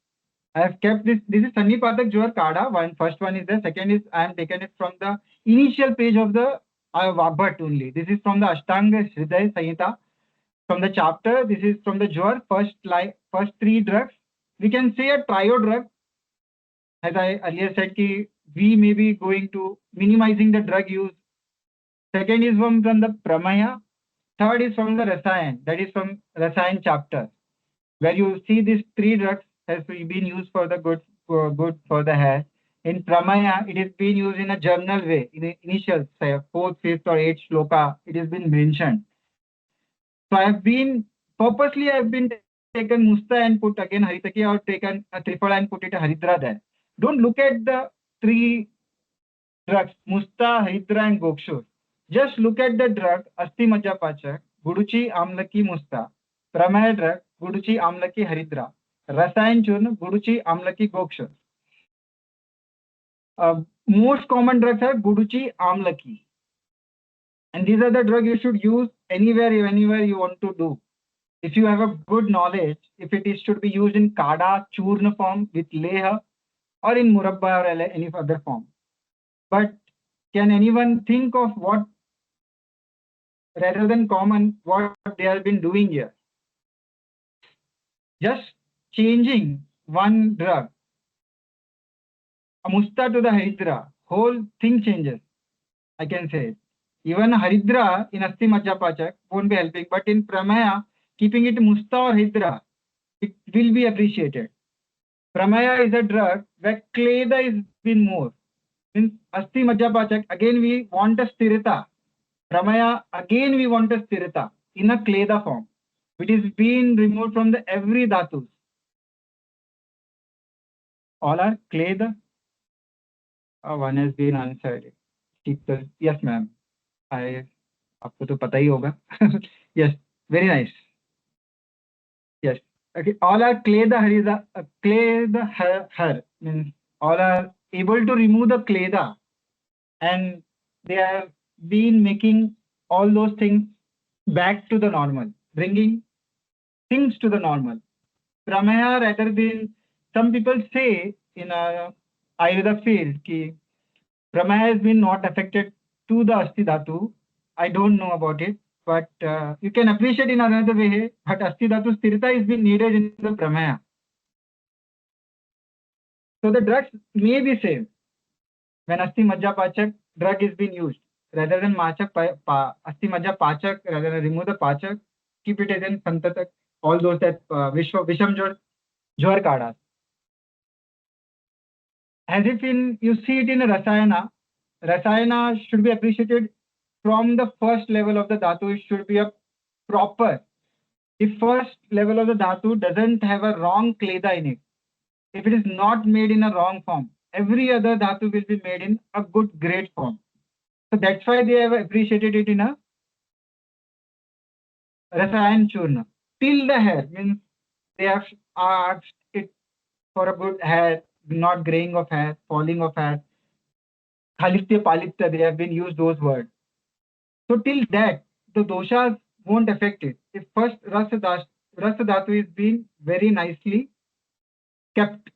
I have kept this. This is Sanni Patak Jwar Kada. First one is there. Second is I am taken it from the initial page of the Vagbhat only. This is from the Ashtanga Hridaya Samhita. From the chapter, this is from the Jwar, first three drugs. We can say a trio drug. As I earlier said, we may be going to minimizing the drug use. Second is from the Pramaya. Third is from the Rasayan. That is from Rasayan chapter, where you see these three drugs has been used for the good for the hair. In Pramaya, it is being used in a journal way. In the initial, say, 4th, 5th, or 8th shloka, it has been mentioned. So I have been taken Musta and put again Haritaki, or taken a Triphala and put it a Haridra there. Don't look at the three drugs, Musta, Haridra, and Gokshur. Just look at the drug, Asti Majja Pachak, Guduchi, Amlaki, Musta. Pramaya drug, Guduchi, Amlaki, Haridra. Rasayan Churna, Guduchi, Amlaki, Gokshur. Most common drugs are Guduchi, Amlaki. And these are the drugs you should use anywhere you want to do. If you have a good knowledge, if it is should be used in kada, churna form with leha, or in murabba or any other form. But can anyone think of what, rather than common, what they have been doing here? Just changing one drug, a musta to the haridra, whole thing changes, I can say. Even haridra in asti majja pachak won't be helping, but in pramaya, keeping it musta or haridra, it will be appreciated. Pramaya is a drug where kleda is been more. In asti majja pachak, again we want a sthirata. Pramaya, again we want a sthirata in a kleda form. It is being removed from the every dhatus. All are kleda. One has been answered. Yes, ma'am. आपको तो पता ही होगा. Yes, very nice. Yes. Okay. All are kleda harida. Kleda har means all are able to remove the kleda, and they have been making all those things back to the normal, bringing things to the normal. Pramaya, rather than some people say in a Ayurveda field, ki Pramaya has been not affected to the Asti Dhatu. I don't know about it, but you can appreciate in another way. But Asti Dhatu Sthirata is being needed in the Pramaya. So the drugs may be same when Asti Majja Pachak drug is being used. Rather than Asti Majja Pachak, rather than remove the Pachak, keep it as in Santatak, all those that Visham Jwar Kadas. As if in you see it in a Rasayana should be appreciated from the first level of the dhatu. It should be a proper. If first level of the dhatu doesn't have a wrong kleda in it, if it is not made in a wrong form, every other dhatu will be made in a good great form. So that's why they have appreciated it in a Rasayan Churna. Till the hair means they have asked it for a good hair, not graying of hair, falling of hair. Khalitya, Palitya, they have been used those words. So till that, the doshas won't affect it. If first Rasa Dhatu is being very nicely kept,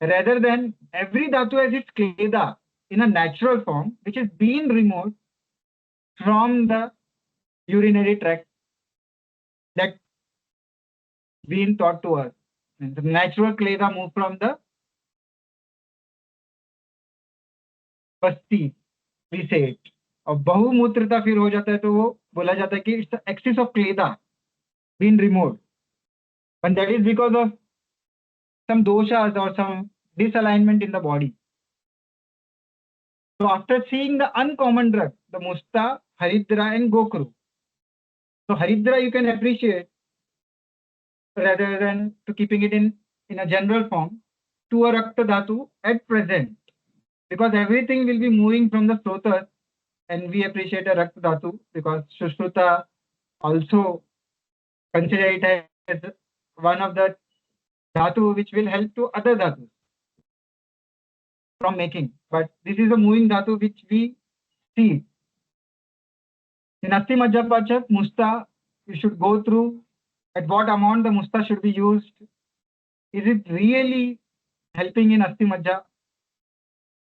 rather than every Dhatu has its kleda in a natural form, which is being removed from the urinary tract that being taught to us. And the natural kleda move from the basti, we say it. और बहुमूत्रता फिर हो जाता है तो वो बोला जाता है कि इट्स एक्सेस ऑफ क्लेदा been removed, and that is because of some doshas or some disalignment in the body. So after seeing the uncommon drug, the musta, haridra and gokru, so haridra you can appreciate rather than to keeping it in a general form to a rakta dhatu at present, because everything will be moving from the slotas, and we appreciate a rakta dhatu because Sushruta also consider it as one of the dhatu which will help to other dhatus from making. But this is a moving dhatu which we see. In Asti Majja Pachak, musta, you should go through at what amount the musta should be used. Is it really helping in Asti Majja?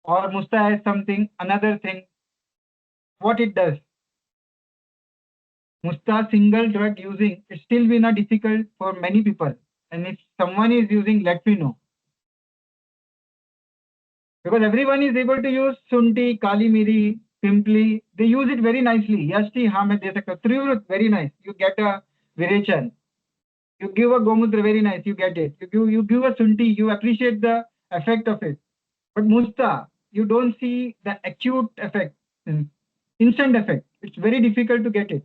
Or musta has something, another thing, what it does? Musta single drug using, it's still been a difficult for many people. And if someone is using, let me know. Because everyone is able to use Sunti, Kali Miri, Pimpli. They use it very nicely. Yashti, haan main de sakta. Trivrut, very nice. You get a Virechan. You give a Gomutra, very nice. You get it. You give a Sunti, you appreciate the effect of it. But Musta, you don't see the acute effect, instant effect. It's very difficult to get it.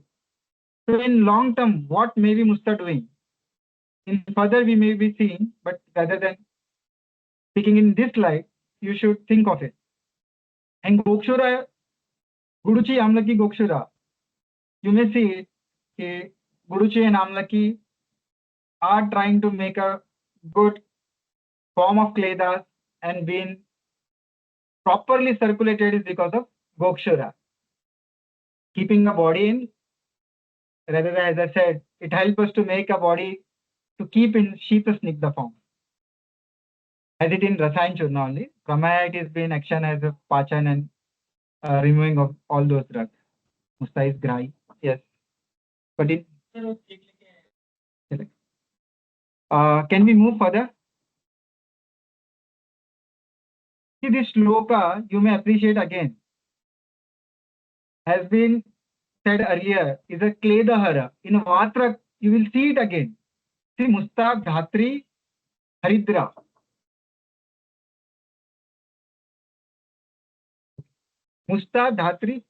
So in long term, what may be Musta doing? In further we may be seeing, but rather than speaking in this light, you should think of it. And Gokshura, Guruchi Amlaki Gokshura, you may see Guruchi and Amlaki are trying to make a good form of kledas and being properly circulated is because of Gokshura. keeping a body in, rather than, as I said, it helps us to make a body to keep in Shita Snigdha form. As it in Rasayan Churna only, Pramaya it is been action as a Pachan and removing of all those drugs. Musta is Grahi, yes. But it, can we move further? See, this shloka, you may appreciate again, has been said earlier, is a Kledahara. In Vatra, you will see it again. See, Mustaq Dhatri Haridra. Mustaq Dhatri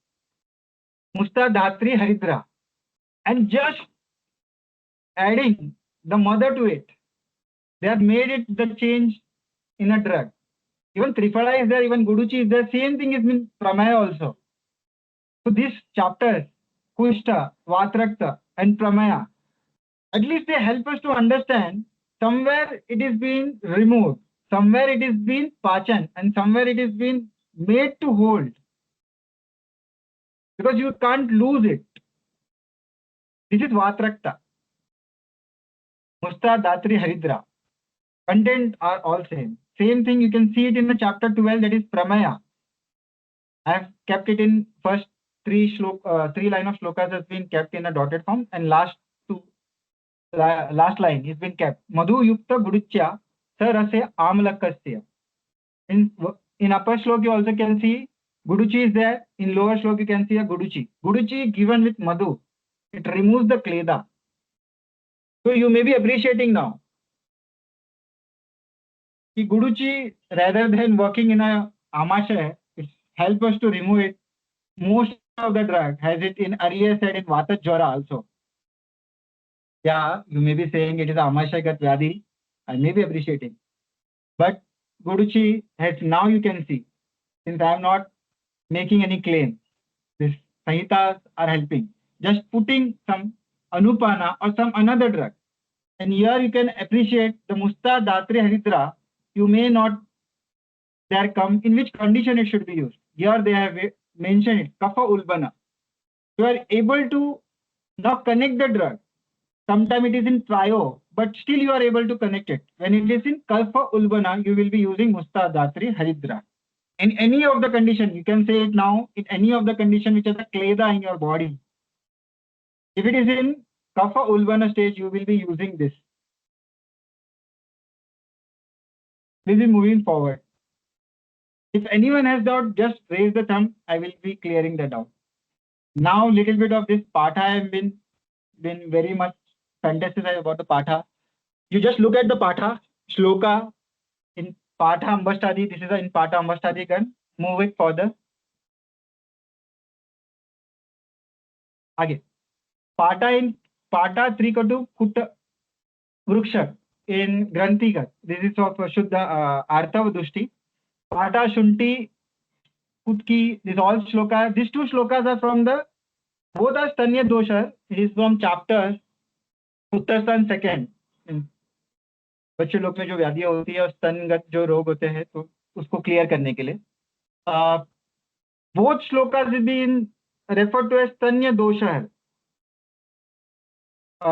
Haridra. And just adding the mother to it, they have made it the change in a drug. Even Triphala is there, even Guduchi is there. Same thing is in Pramaya also. So these chapters, Kushta, Vatrakta, and Pramaya, at least they help us to understand somewhere it is being removed, somewhere it is being pachan, and somewhere it is being made to hold. Because you can't lose it. This is Vatrakta. Musta, Datri, Haridra. Content are all same. Same thing you can see it in the chapter 12, that is Pramaya. I have kept it in first three line of shlokas has been kept in a dotted form, and last line has been kept. Madhu yukta guduchya sarase amlakasya. In upper shlok you also can see Guduchi is there. In lower shlok you can see a Guduchi. Guduchi given with Madhu. It removes the kleda. So you may be appreciating now. The Guduchi, rather than working in a amashay, it helps us to remove it. Most of the drug has it in earlier said in Vata Jwara also. Yeah, you may be saying it is Amashagat Vyadhi. I may be appreciating. But Guduchi has, now you can see, since I am not making any claim, these Sahitas are helping. Just putting some Anupana or some another drug. And here you can appreciate the Musta Datri Haridra. You may not there come in which condition it should be used. Here they have mentioned it, Kapha Ulbana. You are able to now connect the drug. Sometimes it is in trio, but still you are able to connect it. When it is in Kalpa Ulbana, you will be using Musta Datri Haridra. In any of the condition, you can say it now, in any of the condition which is a kleda in your body. If it is in Kapha Ulbana stage, you will be using this. We'll be moving forward. If anyone has doubt, just raise the thumb. I will be clearing that out. Now, little bit of this Patha I have been very much fantastic about the Patha. You just look at the Patha, Shloka, in Patha Ambastadi. This is in Patha Ambastadi Gan. Move it further. Again. Patha in Patha Trikatu Kutta Vruksha in Grantigat. This is of Shuddha Artha Dushti. Patha Shunti Kutki. These all shlokas. These two shlokas are from the both are Stanya Dosha. It is from chapters Uttarsan second. बच्चे लोग में जो व्याधियां होती है और स्तनगत जो रोग होते हैं तो उसको क्लियर करने के लिए both shlokas will be in referred to as Stanya Dosha.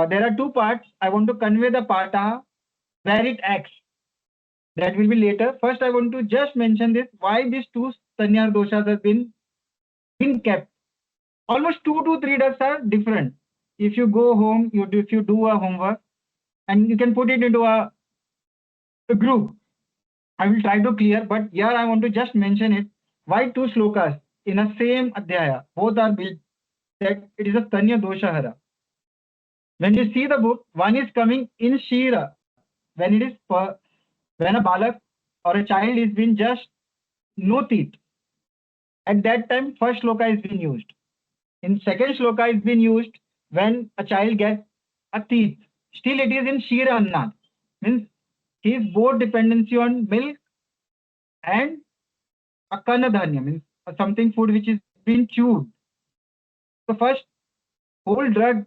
There are two parts. I want to convey the Patha where it acts. That will be later. First, I want to just mention this, why these two Stanya Doshas have been kept. Almost 2 to 3 drugs are different. If you go home, if you do a homework, and you can put it into a group. I will try to clear, but here I want to just mention it. Why two shlokas in a same adhyaya? Both are built that it is a Stanya Dosha Hara. When you see the book, one is coming in Shira. When it is when a balak or a child is being just no teeth. At that time, first shloka is being used. In second shloka is being used when a child gets a teeth. Still it is in Shira Anna. Means his both dependency on milk and Akana Dhanya, means something food which is being chewed. So first whole drug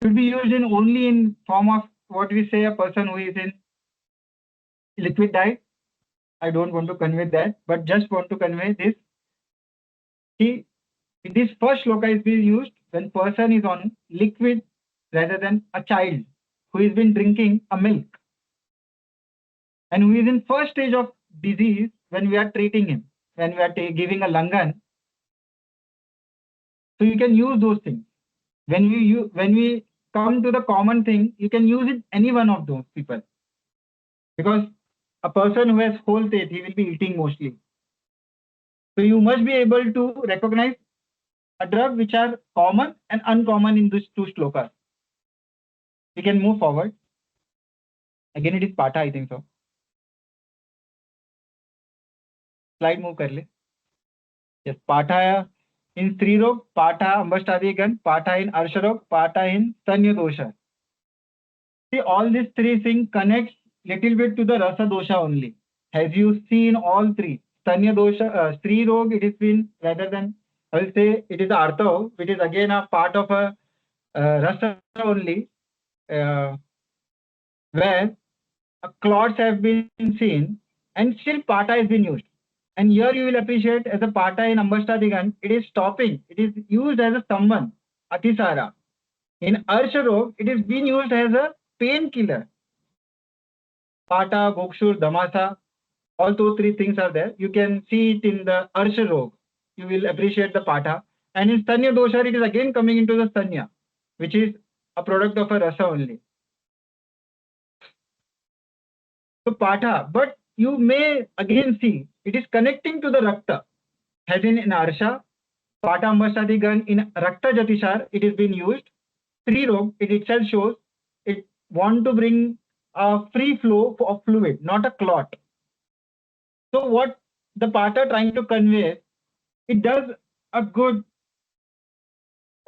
should be used in only in form of what we say a person who is in liquid diet. I don't want to convey that, but just want to convey this. See, this first shloka is being used when person is on liquid rather than a child who has been drinking a milk and who is in first stage of disease when we are treating him, when we are giving a langan. So you can use those things. When we come to the common thing, you can use it any one of those people. Because a person who has whole teeth, he will be eating mostly. So you must be able to recognize a drug which are common and uncommon in these two shlokas. We can move forward. Again, it is Pata, I think so. Slide move kar le. Yes, Pata in Stri Rog, Pata Ambashtadigan, Pata in Arsharog, Pata in Stanya Dosha. See, all these three things connects little bit to the Rasa Dosha only. Have you seen all three? Stanya Dosha, Stri Rog, it has been rather than, I will say it is Artha, which is again a part of a Rasa only, where clots have been seen and still Pata has been used. And here you will appreciate as a Pata in Ambashtadigan, it is stopping. It is used as a Samban, Atisara. In Arsharog, it is being used as a painkiller. Pata, Bokshur, Damasa, all those three things are there. You can see it in the Arsharog. You will appreciate the Pata. And in Stanya Dosha, it is again coming into the Stanya, which is a product of a Rasa only. So Pata, but you may again see it is connecting to the Rakta. As in Arsha, Pata Ambashtadigan in Rakta Jatishar, it is being used. Stri Rog, it itself shows it want to bring a free flow of fluid, not a clot. So what the Pata trying to convey, it does a good,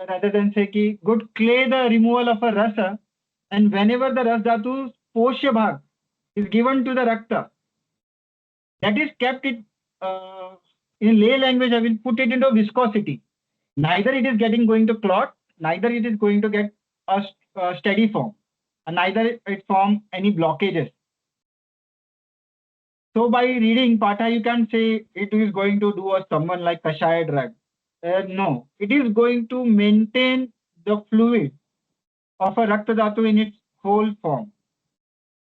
rather than say ki, good clay the removal of a rasa, and whenever the ras dhatu's poshya bhag is given to the rakta, that is kept it in lay language, I will put it into viscosity. Neither it is going to clot, neither it is going to get a steady form, and neither it form any blockages. So by reading Pata, you can say it is going to do a someone like Kashaya drug. No, it is going to maintain the fluid of a Rakta Dhatu in its whole form.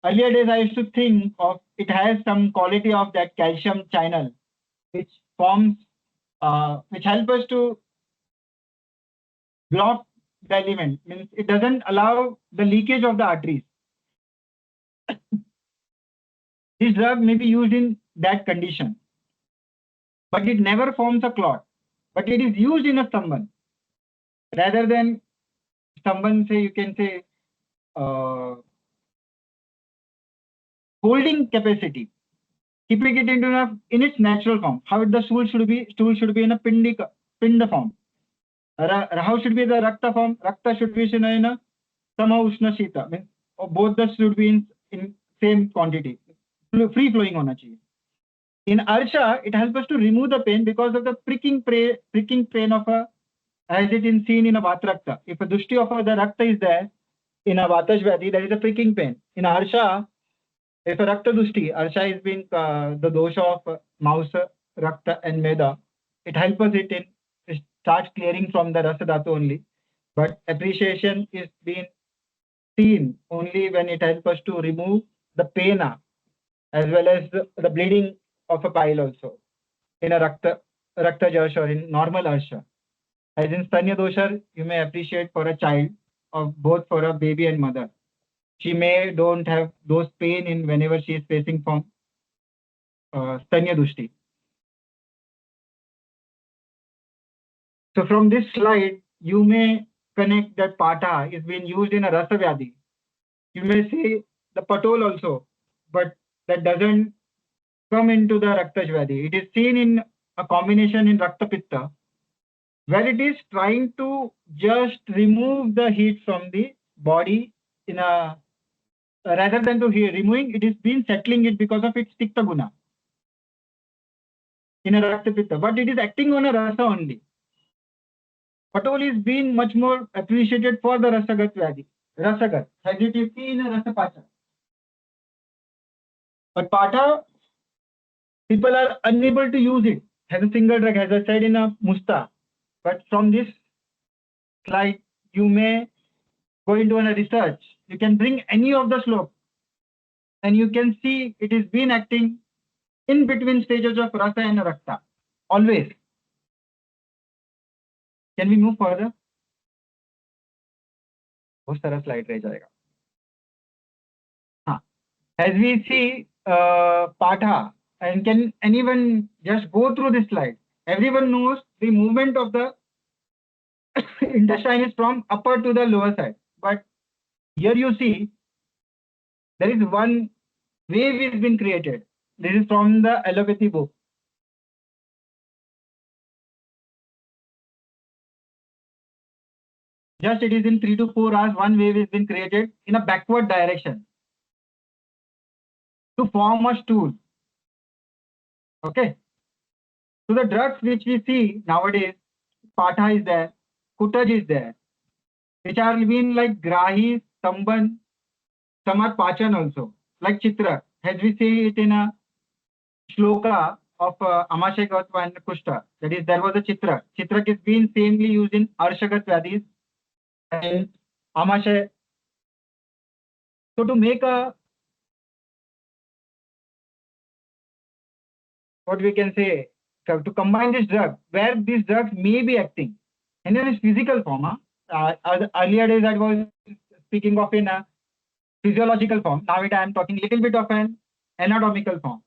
Earlier days, I used to think of it has some quality of that calcium channel, which forms, which helps us to block the element. Means it doesn't allow the leakage of the arteries. This drug may be used in that condition, but it never forms a clot. But it is used in a Samban. Rather than Samban, say you can say holding capacity, keeping it in its natural form. How the stool should be in a pinda form. How should be the rakta form? Rakta should be in a sama ushna shita. Means both the should be in same quantity, free flowing hona chahiye. In Arsha, it helps us to remove the pain because of the pricking pain of a, as it is seen in a Vatrakta. If a dushti of the Rakta is there in a Vatashvyadi, there is a pricking pain. In Arsha, if a Rakta dushti, Arsha is being the dosha of mouse, Rakta and Meda, it helps us it starts clearing from the Rasa Dhatu only. But appreciation is being seen only when it helps us to remove the pena as well as the bleeding of a pile also in a Rakta Jasha or in normal Arsha. As in Stanya Dosha, you may appreciate for a child or both for a baby and mother. She may don't have those pain in whenever she is facing from Stanya Dushti. So from this slide, you may connect that Pata is being used in a Rasa Vyadi. You may say the Patol also, but that doesn't come into the Rakta Vyadi. It is seen in a combination in Rakta Pitta, where it is trying to just remove the heat from the body in a, rather than to removing, it is been settling it because of its Tikta Guna in a Rakta Pitta, but it is acting on a Rasa only. Patol is being much more appreciated for the Rasagat Vyadi, Rasagat, as it is seen in a Rasa Pacha. But Pata, people are unable to use it has a single drug, as I said in a Musta. But from this slide, you may go into a research. You can bring any of the slope, and you can see it is been acting in between stages of Rasa and Rakta, always. Can we move further? बहुत सारा slide रह जाएगा. हाँ. As we see Patha, and can anyone just go through this slide? Everyone knows the movement of the intestine is from upper to the lower side. But here you see there is one wave has been created. This is from the allopathy book. Just it is in 3 to 4 hours, one wave has been created in a backward direction to form a stool. Okay. So the drugs which we see nowadays, Patha is there, Kutaj is there, which are being like Grahi, Samban, some are Pachan also, like Chitra, as we see it in a shloka of Amashay Gatva and Kushta. That is, there was a Chitra. Chitra is being samely used in Arshagat Vyadis and Amashay. So to make a, what we can say, to combine this drug, where these drugs may be acting, and in its physical form. Earlier days I was speaking of in a physiological form. Now I am talking a little bit of an anatomical form.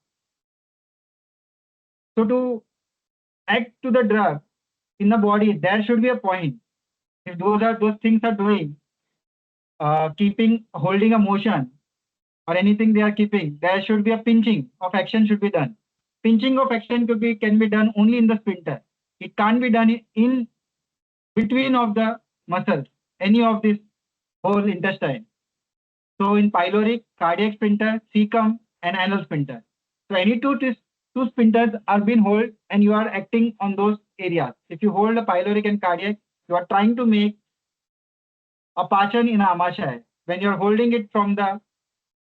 So to act to the drug in the body, there should be a point. If those things are doing, holding a motion or anything they are keeping, there should be a pinching of action should be done. Pinching of action can be done only in the sphincter. It can't be done in between of the muscles, any of this whole intestine. So in pyloric, cardiac sphincter, cecum, and anal sphincter. So any two sphincters are being held and you are acting on those areas. If you hold the pyloric and cardiac, you are trying to make a pachan in Amashay. When you are holding it from the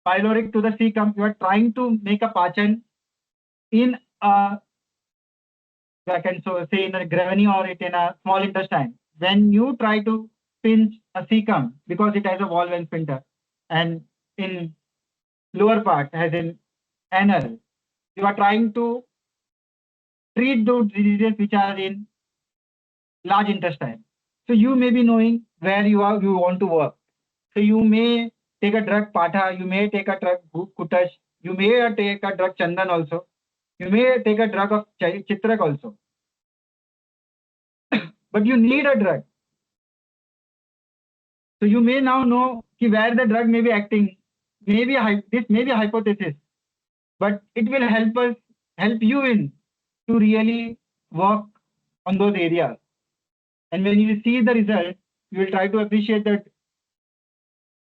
pyloric to the cecum, you are trying to make a pachan in a, I can say in a gravity or it in a small intestine. When you try to pinch a cecum, because it has a valve and sphincter, and in lower part as in anal, you are trying to treat those diseases which are in large intestine. So you may be knowing where you want to work. So you may take a drug Patha, you may take a drug Kutash, you may take a drug Chandan also, you may take a drug of Chitrak also. But you need a drug. So you may now know where the drug may be acting. Maybe this may be a hypothesis, but it will help you in to really work on those areas. And when you see the result, you will try to appreciate that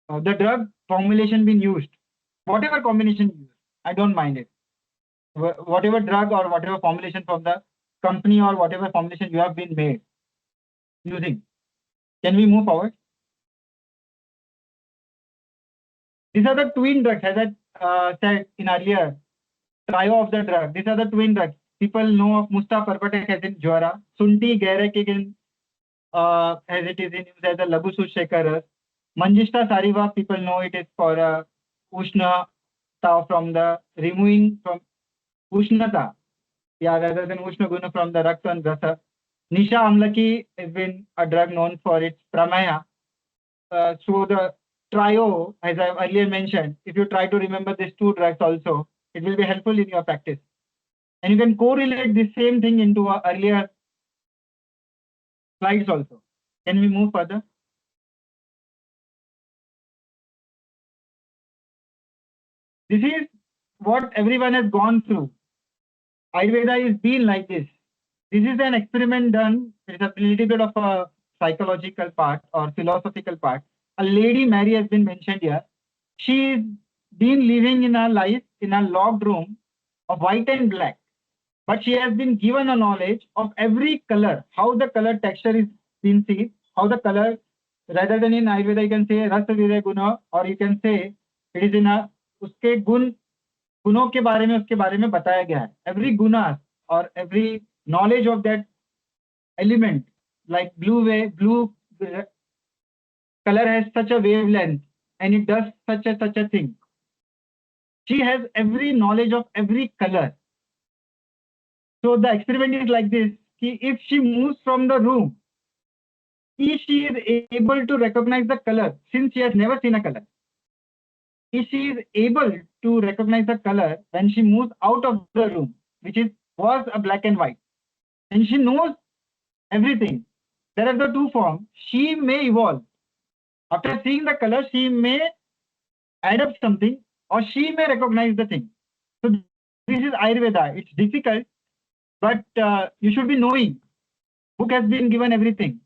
the drug formulation being used, whatever combination used, I don't mind it. Whatever drug or whatever formulation from the company or whatever formulation you have been made using. Can we move forward? These are the twin drugs, as I said in earlier, trio of the drug. These are the twin drugs. People know of Musta Parpatek as in Jwara, Sunti Gairek as it is in use as a Lagu Sushekaras. Manjishta Sariva, people know it is for Ushna from the removing from Ushnata, rather than Ushna Guna from the Rakta and Rasa. Nisha Amlaki has been a drug known for its Pramaya. So the trio, as I earlier mentioned, if you try to remember these two drugs also, it will be helpful in your practice. And you can correlate the same thing into earlier slides also. Can we move further? This is what everyone has gone through. Ayurveda is been like this. This is an experiment done. There is a little bit of a psychological part or philosophical part. A lady, Mary, has been mentioned here. She's been living in her life in a locked room of white and black. But she has been given a knowledge of every color, how the color texture is being seen, how the color, rather than in Ayurveda, you can say Rasa Virya Guna, or you can say it is in a, उसके गुणों के बारे में उसके बारे में बताया गया है. Every guna or every knowledge of that element, like blue color has such a wavelength and it does such a thing. She has every knowledge of every color. So the experiment is like this: if she moves from the room, if she is able to recognize the color, since she has never seen a color, if she is able to recognize the color when she moves out of the room, which was a black and white, and she knows everything. There are the two forms. She may evolve. After seeing the color, she may add up something, or she may recognize the thing. So this is Ayurveda. It's difficult, but you should be knowing. Book has been given everything.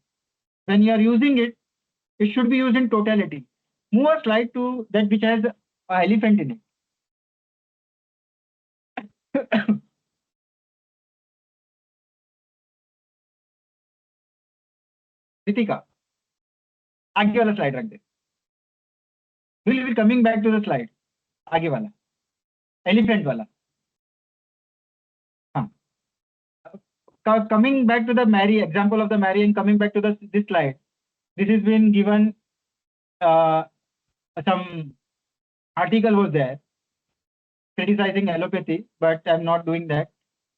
When you are using it, it should be used in totality. Move a slide to that which has an elephant in it. Ritika, आगे वाला slide रख दे. We'll be coming back to the slide. आगे वाला, elephant वाला. Coming back to the Mary example of the Mary, and coming back to this slide. This has been given. Some article was there criticizing allopathy, but I'm not doing that.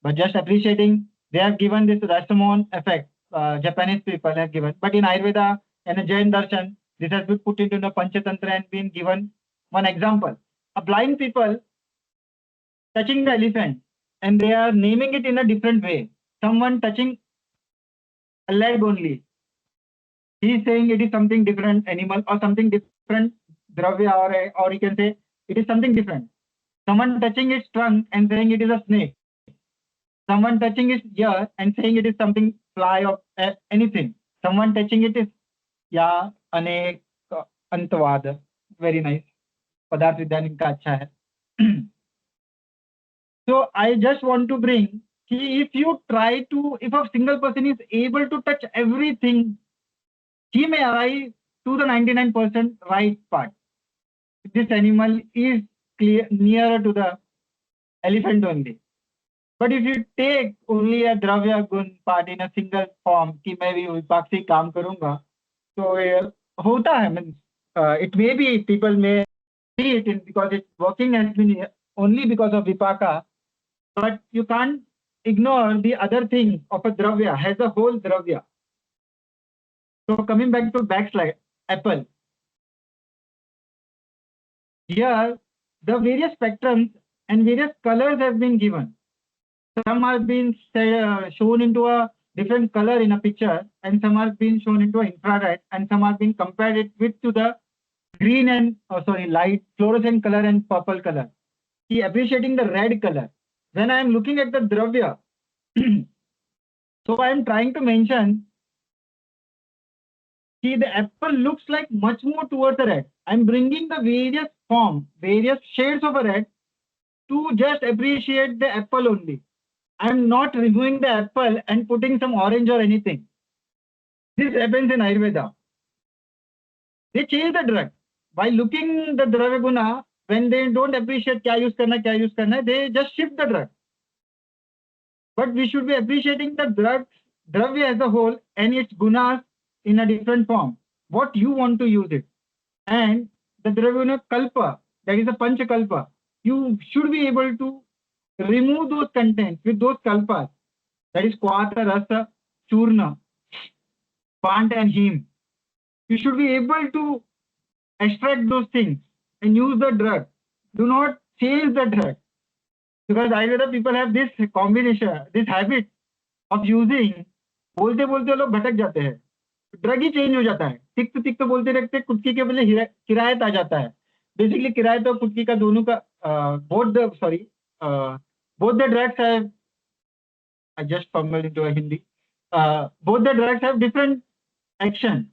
But just appreciating, they have given this Rashomon effect. Japanese people have given, but in Ayurveda and in Jain Darshan, this has been put into the Panchatantra and been given one example. A blind people touching the elephant, and they are naming it in a different way. Someone touching a leg only, he is saying it is something different animal or something different dravya, or you can say it is something different. Someone touching its trunk and saying it is a snake. Someone touching its ear and saying it is something fly or anything. Someone touching it is anek antwad. Very nice. Padarth Vidyan inka acha hai. So I just want to bring, if a single person is able to touch everything, he may arrive to the 99% right part. This animal is nearer to the elephant only. But if you take only a Dravya Gun part in a single form, कि मैं भी विपाक से काम करूँगा, तो होता है. It may be people may see it because its working has been only because of Vipaka, but you can't ignore the other thing of a Dravya, has a whole Dravya. So coming back to back slide, apple. Here, the various spectrums and various colors have been given. Some have been shown into a different color in a picture, and some have been shown into infrared, and some have been compared it with to the green and light fluorescent color and purple color. He appreciating the red color. When I am looking at the Dravya, so I am trying to mention, see, the apple looks like much more towards the red. I'm bringing the various forms, various shades of a red to just appreciate the apple only. I'm not removing the apple and putting some orange or anything. This happens in Ayurveda. They change the drug. By looking the Dravyaguna, when they don't appreciate kya use karna, they just shift the drug. But we should be appreciating the Dravya as a whole and its gunas in a different form. What you want to use it. And the Dravyaguna Kalpa, that is a Pancha Kalpa, you should be able to remove those contents with those kalpas. That is Kwata, Rasa, Churna, Pant and Him. You should be able to extract those things and use the drug. Do not change the drug. Because Ayurveda people have this combination, this habit of using, बोलते बोलते लोग भटक जाते हैं. Drug ही change हो जाता है. तिक्त बोलते रहते, कुटकी के बदले किरायत आ जाता है. बेसिकली किरायत और कुटकी का दोनों का both the drugs have, I just fumbled into a Hindi. Both the drugs have different action.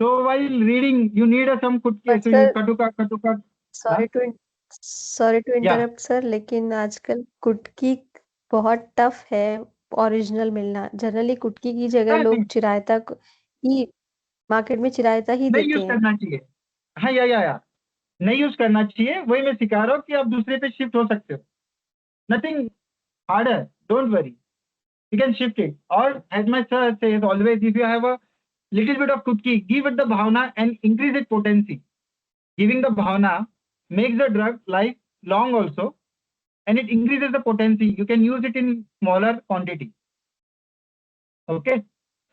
So while reading, you need some kutki, so you katuka. Sorry to interrupt sir, लेकिन आजकल कुटकी बहुत tough है original मिलना. Generally कुटकी की जगह लोग चिरायता ही मार्केट में चिरायता ही देते हैं. नहीं यूज करना चाहिए. हाँ या नहीं यूज करना चाहिए. वही मैं सिखा रहा हूँ कि आप दूसरे पे शिफ्ट हो सकते हो. Nothing harder. Don't worry. You can shift it. Or as my sir says always, if you have a little bit of kutki, give it the bhavna and increase its potency. Giving the bhavna makes the drug life long also, and it increases the potency. You can use it in smaller quantity. Okay.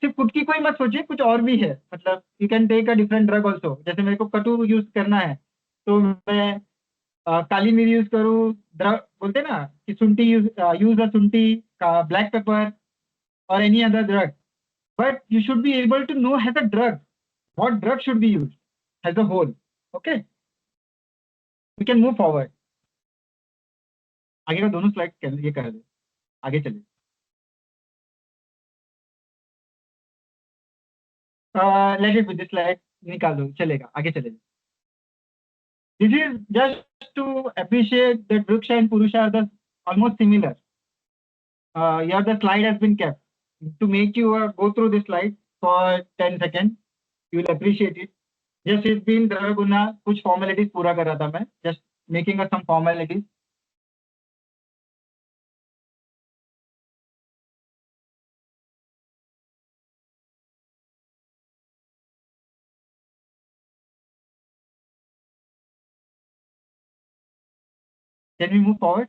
सिर्फ कुटकी को ही मत सोचिए, कुछ और भी है. मतलब you can take a different drug also. जैसे मेरे को कटु यूज करना है तो मैं काली मिर्च यूज करूँ, बोलते ना कि शुंठी यूज अ शुंठी का black pepper or any other drug. But you should be able to know as a drug what drug should be used as a whole. Okay. We can move forward. आगे का दोनों slide ये कर दे, आगे चले. Let it be this slide, निकाल दो, चलेगा, आगे चले. This is just to appreciate that Vriksha and Purusha are the almost similar. Here the slide has been kept to make you go through this slide for 10 seconds. You will appreciate it. Just it's been Dravyaguna, कुछ formalities पूरा कर रहा था मैं, just making us some formalities. Can we move forward?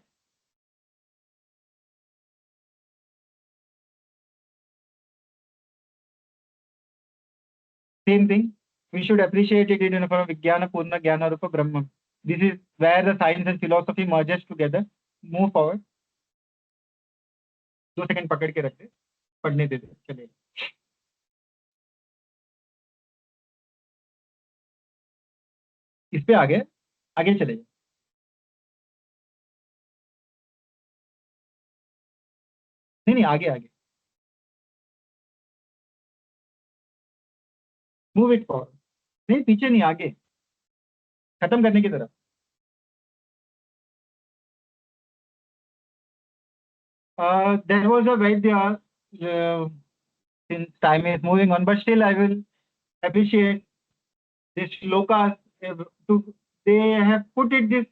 Same thing. We should appreciate it in from Vijnana Purna Jnana Rupa Brahman. This is where the science and philosophy merges together. Move forward. 2 second पकड़ के रखते, पढ़ने देते, चलिए. इस पे आगे चले. नहीं आगे. Move it forward. नहीं पीछे नहीं, आगे, खत्म करने की तरफ. There was a Vaidya, since time is moving on, but still I will appreciate this shlokas. They have put it this.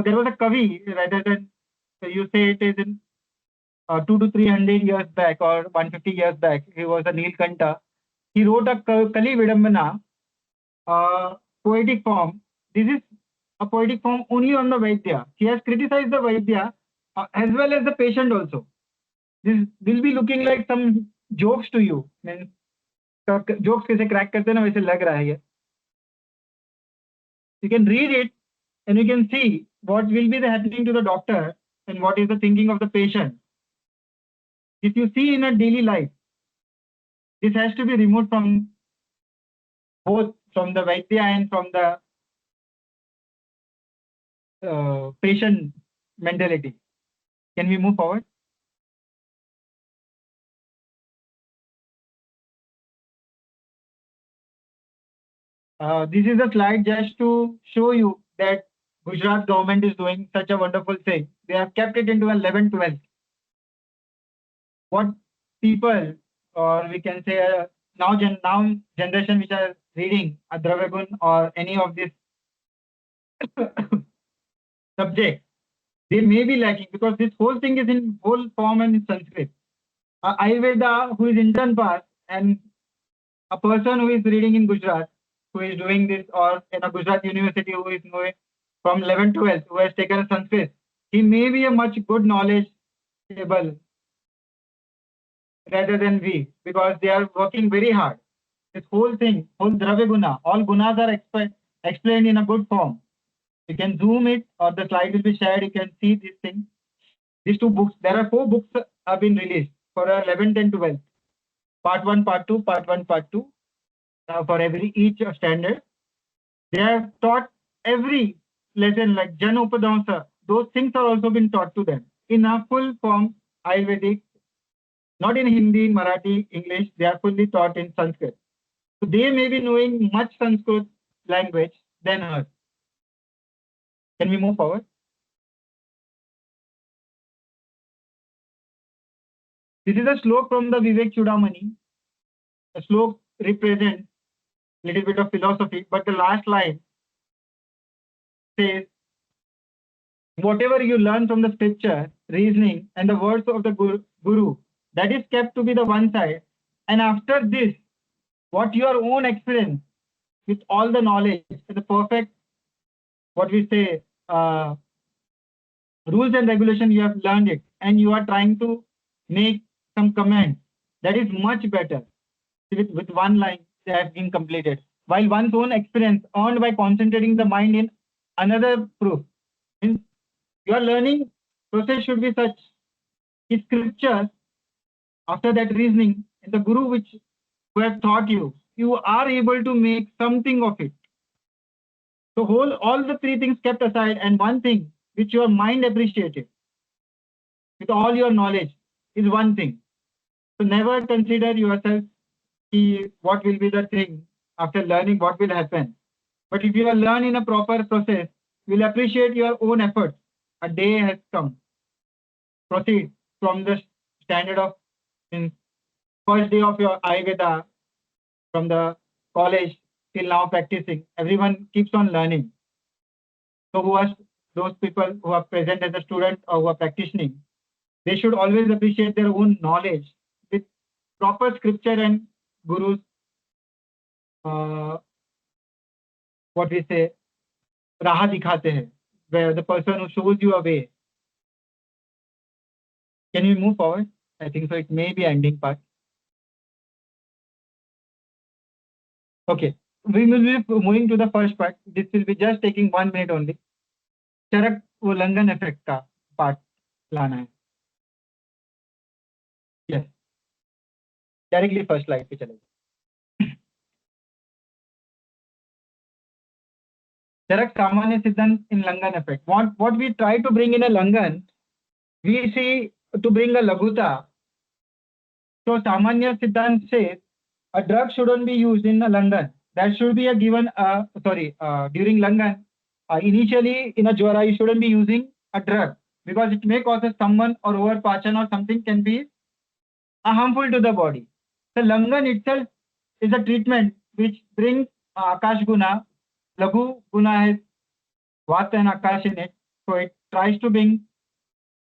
There was a Kavi, rather than you say it is in 200 to 300 years back or 150 years back. He was a Neelkanta. He wrote a Kali Vidambana poetic form. This is a poetic form only on the Vaidya. He has criticized the Vaidya as well as the patient also. This will be looking like some jokes to you. Means jokes कैसे crack करते हैं ना, वैसे लग रहा है ये. You can read it and you can see what will be the happening to the doctor and what is the thinking of the patient. If you see in a daily life, this has to be removed from both from the Vaidya and from the patient mentality. Can we move forward? This is a slide just to show you that Gujarat government is doing such a wonderful thing. They have kept it into 11th, 12th. What people, or we can say now generation which are reading a Dravyagun or any of this subject, they may be lacking because this whole thing is in whole form and in Sanskrit. Ayurveda, who is intern pass, and a person who is reading in Gujarat, who is doing this, or in a Gujarat university who is knowing from 11th to 12th, who has taken a Sanskrit, he may be a much good knowledgeable rather than we, because they are working very hard. This whole thing, whole Dravyaguna, all gunas are explained in a good form. You can zoom it, or the slide will be shared. You can see this thing. These 2 books, there are 4 books have been released for 11th and 12th. Part 1, Part 2, Part 1, Part 2. For each standard. They have taught every lesson like Jan Upadamsa. Those things are also been taught to them in a full form Ayurvedic, not in Hindi, Marathi, English. They are fully taught in Sanskrit. So they may be knowing much Sanskrit language than us. Can we move forward? This is a slok from the Vivek Chudamani. The slok represents a little bit of philosophy, but the last line says, whatever you learn from the scripture, reasoning, and the words of the guru, that is kept to be the one side. And after this, what your own experience with all the knowledge, the perfect, what we say, rules and regulation, you have learned it, and you are trying to make some comments. That is much better with one line that has been completed. While one's own experience earned by concentrating the mind in another proof. Means your learning process should be such. His scripture, after that reasoning, and the guru which who has taught you, you are able to make something of it. So all the three things kept aside, and one thing which your mind appreciated with all your knowledge is one thing. So never consider yourself what will be the thing after learning, what will happen. But if you learn in a proper process, you will appreciate your own efforts. A day has come. Proceed from the standard of in first day of your Ayurveda, from the college till now practicing. Everyone keeps on learning. So who are those people who are present as a student or who are practicing? They should always appreciate their own knowledge with proper scripture and gurus. What we say, raha dikhate hai, where the person who shows you a way. Can we move forward? I think so. It may be ending part. Okay, we will be moving to the first part. This will be just taking 1 minute only. चरक उल्लंघन effect का part लाना है. Yes. Directly first slide पे चलेंगे. चरक सामान्य सिद्धांत in Langan effect. What we try to bring in a Langan, we see to bring a Laghuta. So Samanya Siddhant says a drug shouldn't be used in a Langan. That should be a given, during Langan. Initially in a Jwara, you shouldn't be using a drug because it may cause someone or overpachan or something can be harmful to the body. So Langan itself is a treatment which brings Akash Guna. Laghu Guna has Vata and Akash in it. So it tries to bring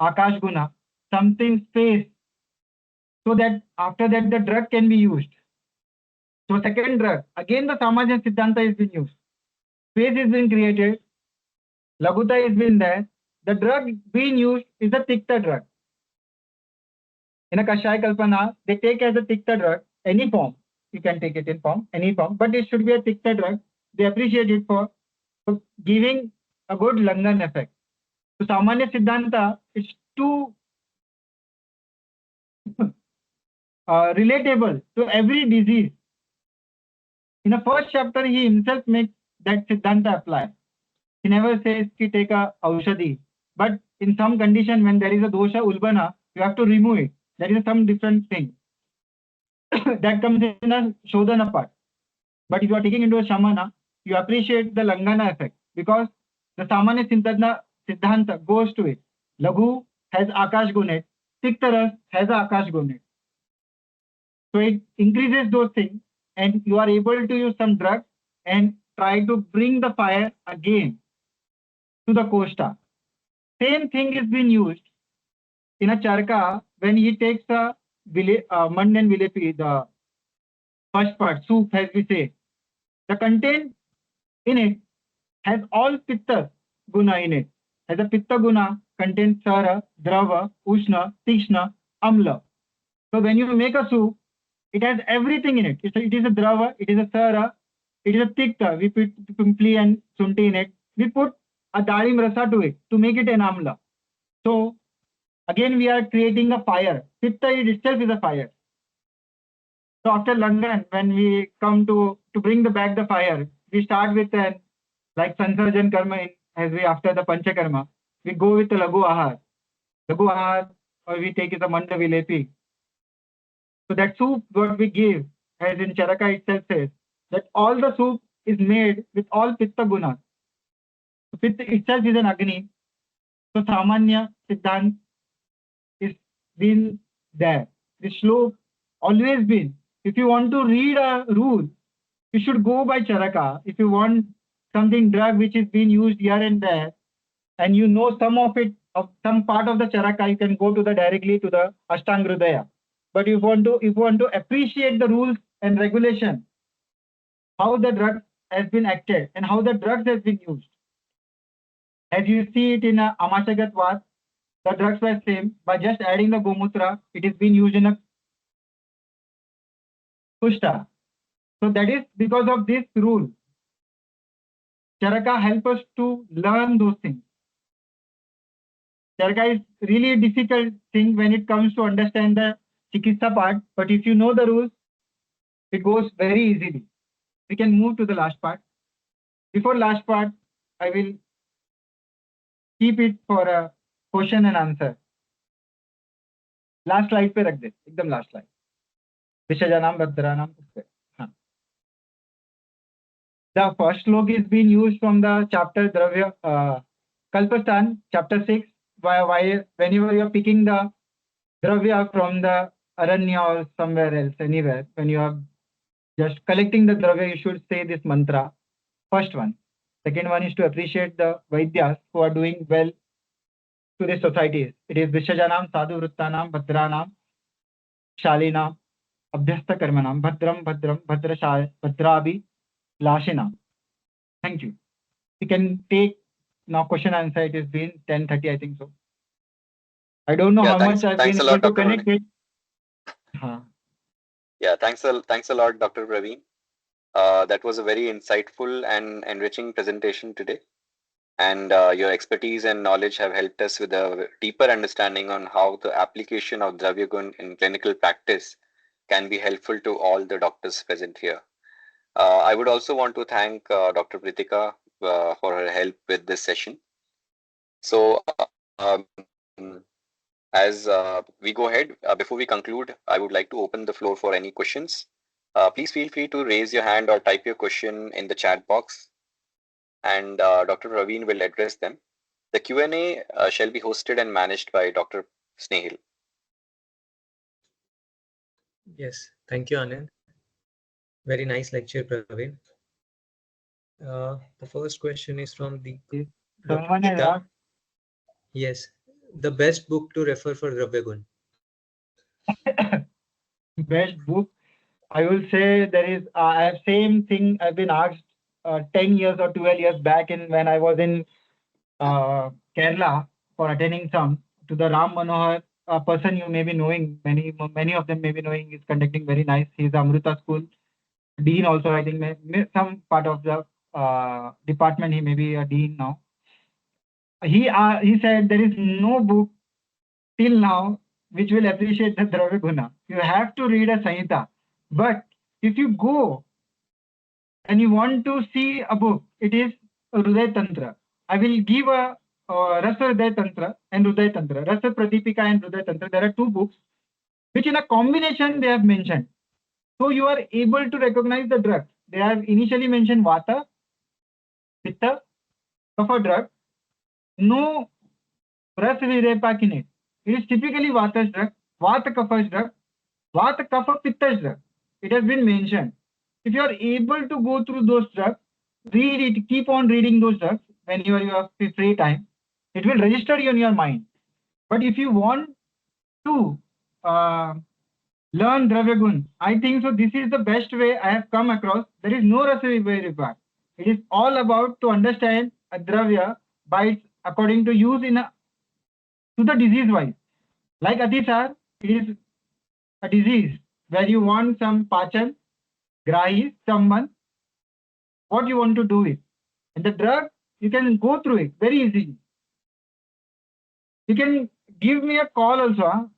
Akash Guna, something space, so that after that the drug can be used. So second drug, again the Samanya Siddhanta is being used. Space is being created, Laghuta is being there. The drug being used is a Tikta drug. In a Kashaya Kalpana, they take as a Tikta drug, any form. You can take it in form, any form, but it should be a Tikta drug. They appreciate it for giving a good Langan effect. So Samanya Siddhanta is too relatable to every disease. In the first chapter, he himself makes that Siddhanta apply. He never says ki take a aushadhi, but in some condition when there is a dosha ulbana, you have to remove it. There is some different thing that comes in a shodhana part. But if you are taking into a shamana, you appreciate the Langana effect because the Samanya Siddhanta goes to it. Laghu has Akash Gunet, Tiktaras has Akash Gunet. So it increases those things and you are able to use some drug and try to bring the fire again to the koshta. Same thing is being used in a charka when he takes a mand and vilepi, the first part, soup as we say. The content in it has all pitta guna in it. Has a pitta guna contains sara, drava, ushna, tishna, amla. So when you make a soup, it has everything in it. It is a drava, it is a sara, it is a tikta. We put pimpli and sunti in it. We put a dalim rasa to it to make it an amla. So again we are creating a fire. Pitta itself is a fire. So after Langan, when we come to bring back the fire, we start with like Sansarjan Karma as we after the Panchakarma. We go with the Laghu Ahar. Laghu Ahar, or we take it the Manda Vilepi. So that soup what we give, as in Charaka itself says, that all the soup is made with all Pitta Gunas. So Pitta itself is an Agni. So Samanya Siddhant is been there. The Shlok always been. If you want to read a rule, you should go by Charaka. If you want something drug which is being used here and there, and you know some of it, of some part of the charaka, you can go to the directly to the Ashtanga Hridaya. But if you want to appreciate the rules and regulation, how the drug has been acted and how the drugs has been used. As you see it in a Amashagat Vas, the drugs were same. By just adding the Gomutra, it is being used in a Kushta. So that is because of this rule. Charaka help us to learn those things. Charaka is really a difficult thing when it comes to understand the Chikitsa part, but if you know the rules, it goes very easily. We can move to the last part. Before last part, I will keep it for a question and answer. Last slide पे रख दे, एकदम last slide. विषयजानाम भद्रानाम पुष्पे. हाँ. The first slok is being used from the chapter Dravya, Kalpastan, chapter 6. Whenever you are picking the Dravya from the Aranya or somewhere else, anywhere, when you are just collecting the Dravya, you should say this mantra. First one. Second one is to appreciate the Vaidyas who are doing well to the societies. It is Vishajanam, Sadhu Vruttanam, Bhadranam, Shalinam, Abhyasta Karmanam, Bhadram, Bhadram, Bhadrabhi, Lashinam. Thank you. We can take now question answer. It has been 10:30, I think so. I don't know how much I've been able to connect it. Yeah, thanks a lot, Dr. Praveen. That was a very insightful and enriching presentation today. And your expertise and knowledge have helped us with a deeper understanding on how the application of Dravyagun in clinical practice can be helpful to all the doctors present here. I would also want to thank Dr. Pritika for her help with this session. So, as we go ahead, before we conclude, I would like to open the floor for any questions. Please feel free to raise your hand or type your question in the chat box, and Dr. Praveen will address them. The Q&A shall be hosted and managed by Dr. Snehil. Yes, thank you, Anand. Very nice lecture, Praveen. The first question is from the someone has asked. Yes, the best book to refer for Dravyagun. Best book, I will say there is same thing I've been asked 10 years or 12 years back when I was in Kerala for attending some to the Ram Manohar, a person you may be knowing, many of them may be knowing, is conducting very nice. He's Amrita School dean also, I think some part of the department, he may be a dean now. He said there is no book till now which will appreciate the Dravyaguna. You have to read a Samhita. But if you go and you want to see a book, it is Hriday Tantra. I will give a Rasa Hriday Tantra and Hriday Tantra. Rasa Pradipika and Hriday Tantra. There are two books which in a combination they have mentioned. So you are able to recognize the drugs. They have initially mentioned Vata, Pitta, Kapha drug. No Rasa Virepak in it. It is typically Vata's drug, Vata Kapha's drug, Vata Kapha Pitta's drug. It has been mentioned. If you are able to go through those drugs, read it, keep on reading those drugs when you have free time. It will register in your mind. But if you want to learn Dravyagun, I think so this is the best way I have come across. There is no Rasa Virepak. It is all about to understand a Dravya by its according to use to the disease wise. Like Atisar, it is a disease where you want some Pachan, Grahi, someone, what you want to do it. And the drug, you can go through it very easily. You can give me a call also.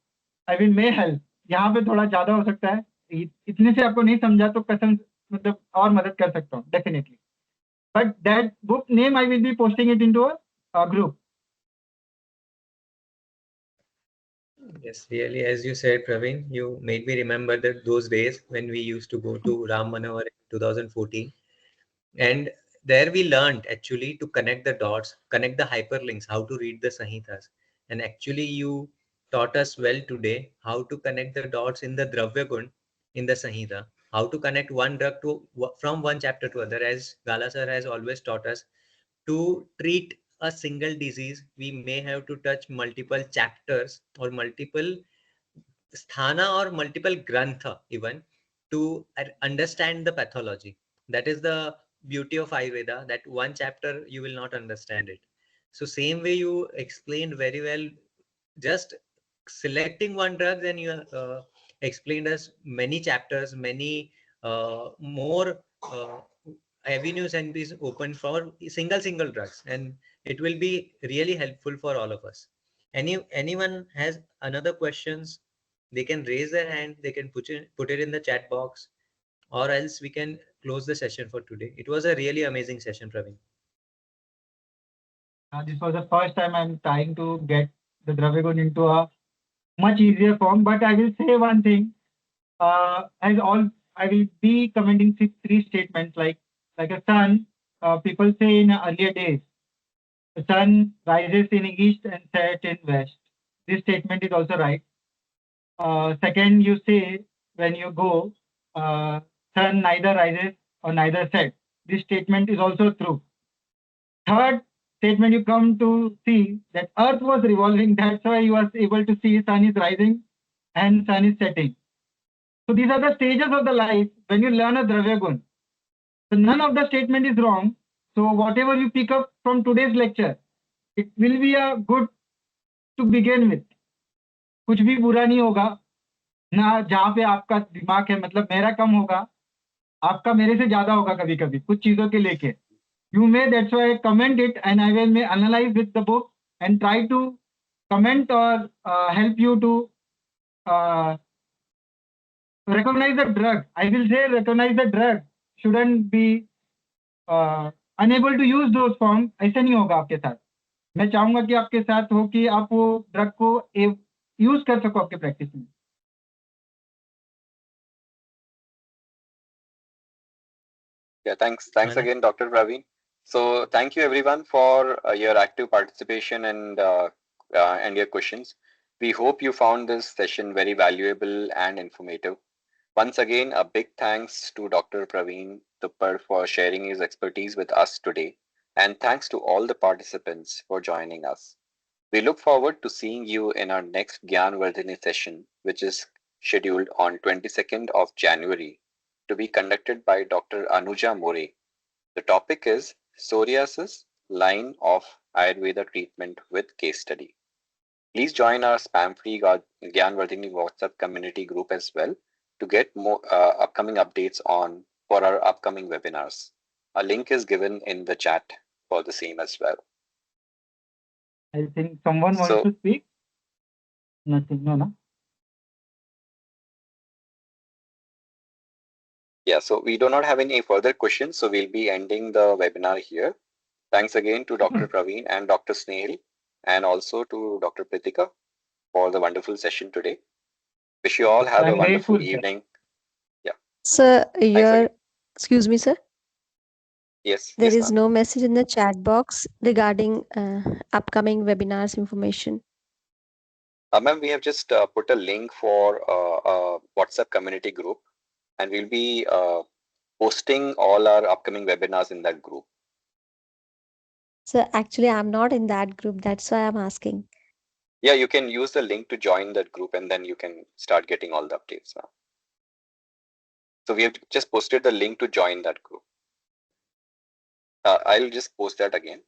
I will may help. यहाँ पे थोड़ा ज़्यादा हो सकता है. इतने से आपको नहीं समझा तो कसम मतलब और मदद कर सकता हूँ definitely. But that book name I will be posting it into a group. Yes, really, as you said, Praveen, you made me remember that those days when we used to go to Ram Manohar in 2014. And there we learned actually to connect the dots, connect the hyperlinks, how to read the Samhitas. And actually you taught us well today how to connect the dots in the Dravyagun in the Samhita, how to connect one drug from one chapter to other, as Gala sir has always taught us, to treat a single disease, we may have to touch multiple chapters or multiple sthana or multiple grantha even to understand the pathology. That is the beauty of Ayurveda, that one chapter you will not understand it. So same way you explained very well, just selecting one drug, then you explained us many chapters, many more avenues and is open for single drugs, and it will be really helpful for all of us. Anyone has another questions, they can raise their hand, they can put it in the chat box, or else we can close the session for today. It was a really amazing session, Praveen. This was the first time I'm trying to get the Dravyaguna into a much easier form, but I will say one thing. I will be commenting three statements like a sun. People say in earlier days, the sun rises in east and sets in west. This statement is also right. Second, you say when you go, sun neither rises or neither sets. This statement is also true. Third statement, you come to see that earth was revolving. That's why you are able to see sun is rising and sun is setting. So these are the stages of the life when you learn a Dravyagun. So none of the statement is wrong. So whatever you pick up from today's lecture, it will be a good to begin with. कुछ भी बुरा नहीं होगा ना, जहाँ पे आपका दिमाग है, मतलब मेरा कम होगा, आपका मेरे से ज्यादा होगा कभी कभी कुछ चीजों के लेके. You may, that's why I comment it and I will may analyze with the book and try to comment or help you to recognize the drug. I will say recognize the drug, shouldn't be unable to use those forms. ऐसा नहीं होगा आपके साथ. मैं चाहूंगा कि आपके साथ हो कि आप वो ड्रग को यूज कर सको आपके प्रैक्टिस में. Yeah, thanks again, Dr. Praveen. So thank you everyone for your active participation and your questions. We hope you found this session very valuable and informative. Once again, a big thanks to Dr. Praveen Tuppad for sharing his expertise with us today, and thanks to all the participants for joining us. We look forward to seeing you in our next Gyaan Vardhini session, which is scheduled on 22nd of January to be conducted by Dr. Anuja More. The topic is Psoriasis, Line of Ayurveda Treatment with Case Study. Please join our spam-free Gyaan Vardhini WhatsApp community group as well to get more upcoming updates for our upcoming webinars. A link is given in the chat for the same as well. I think someone wants to speak. Nothing, no. Yeah, so we do not have any further questions, so we'll be ending the webinar here. Thanks again to Dr. Praveen and Dr. Snehal, and also to Dr. Pritika for the wonderful session today. Wish you all have a wonderful evening. Yeah. Sir, excuse me, sir. Yes. There is no message in the chat box regarding upcoming webinars information. Ma'am, we have just put a link for a WhatsApp community group, and we'll be posting all our upcoming webinars in that group. So actually, I'm not in that group. That's why I'm asking. Yeah, you can use the link to join that group, and then you can start getting all the updates now. So we have just posted the link to join that group. I'll just post that again.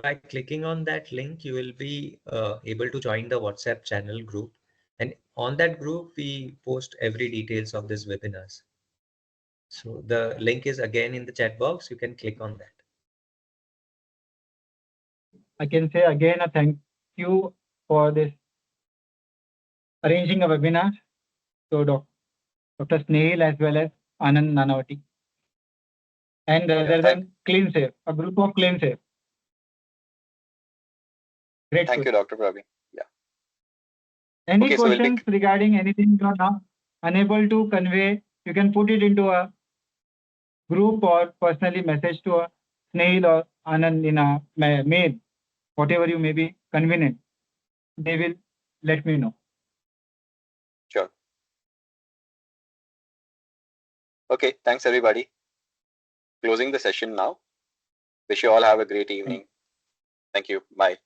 By clicking on that link, you will be able to join the WhatsApp channel group. And on that group, we post every details of this webinars. So the link is again in the chat box. You can click on that. I can say again a thank you for this arranging a webinar. So Dr. Snehal as well as Anand Nanavati. And rather than Clinsav, a group of Clinsav. Great. Thank you, Dr. Praveen. Yeah. Any questions regarding anything you are now unable to convey, you can put it into a group or personally message to a Snehal or Anand in a mail, whatever you may be convenient. They will let me know. Sure. Okay, thanks everybody. Closing the session now. Wish you all have a great evening. Thank you. Bye.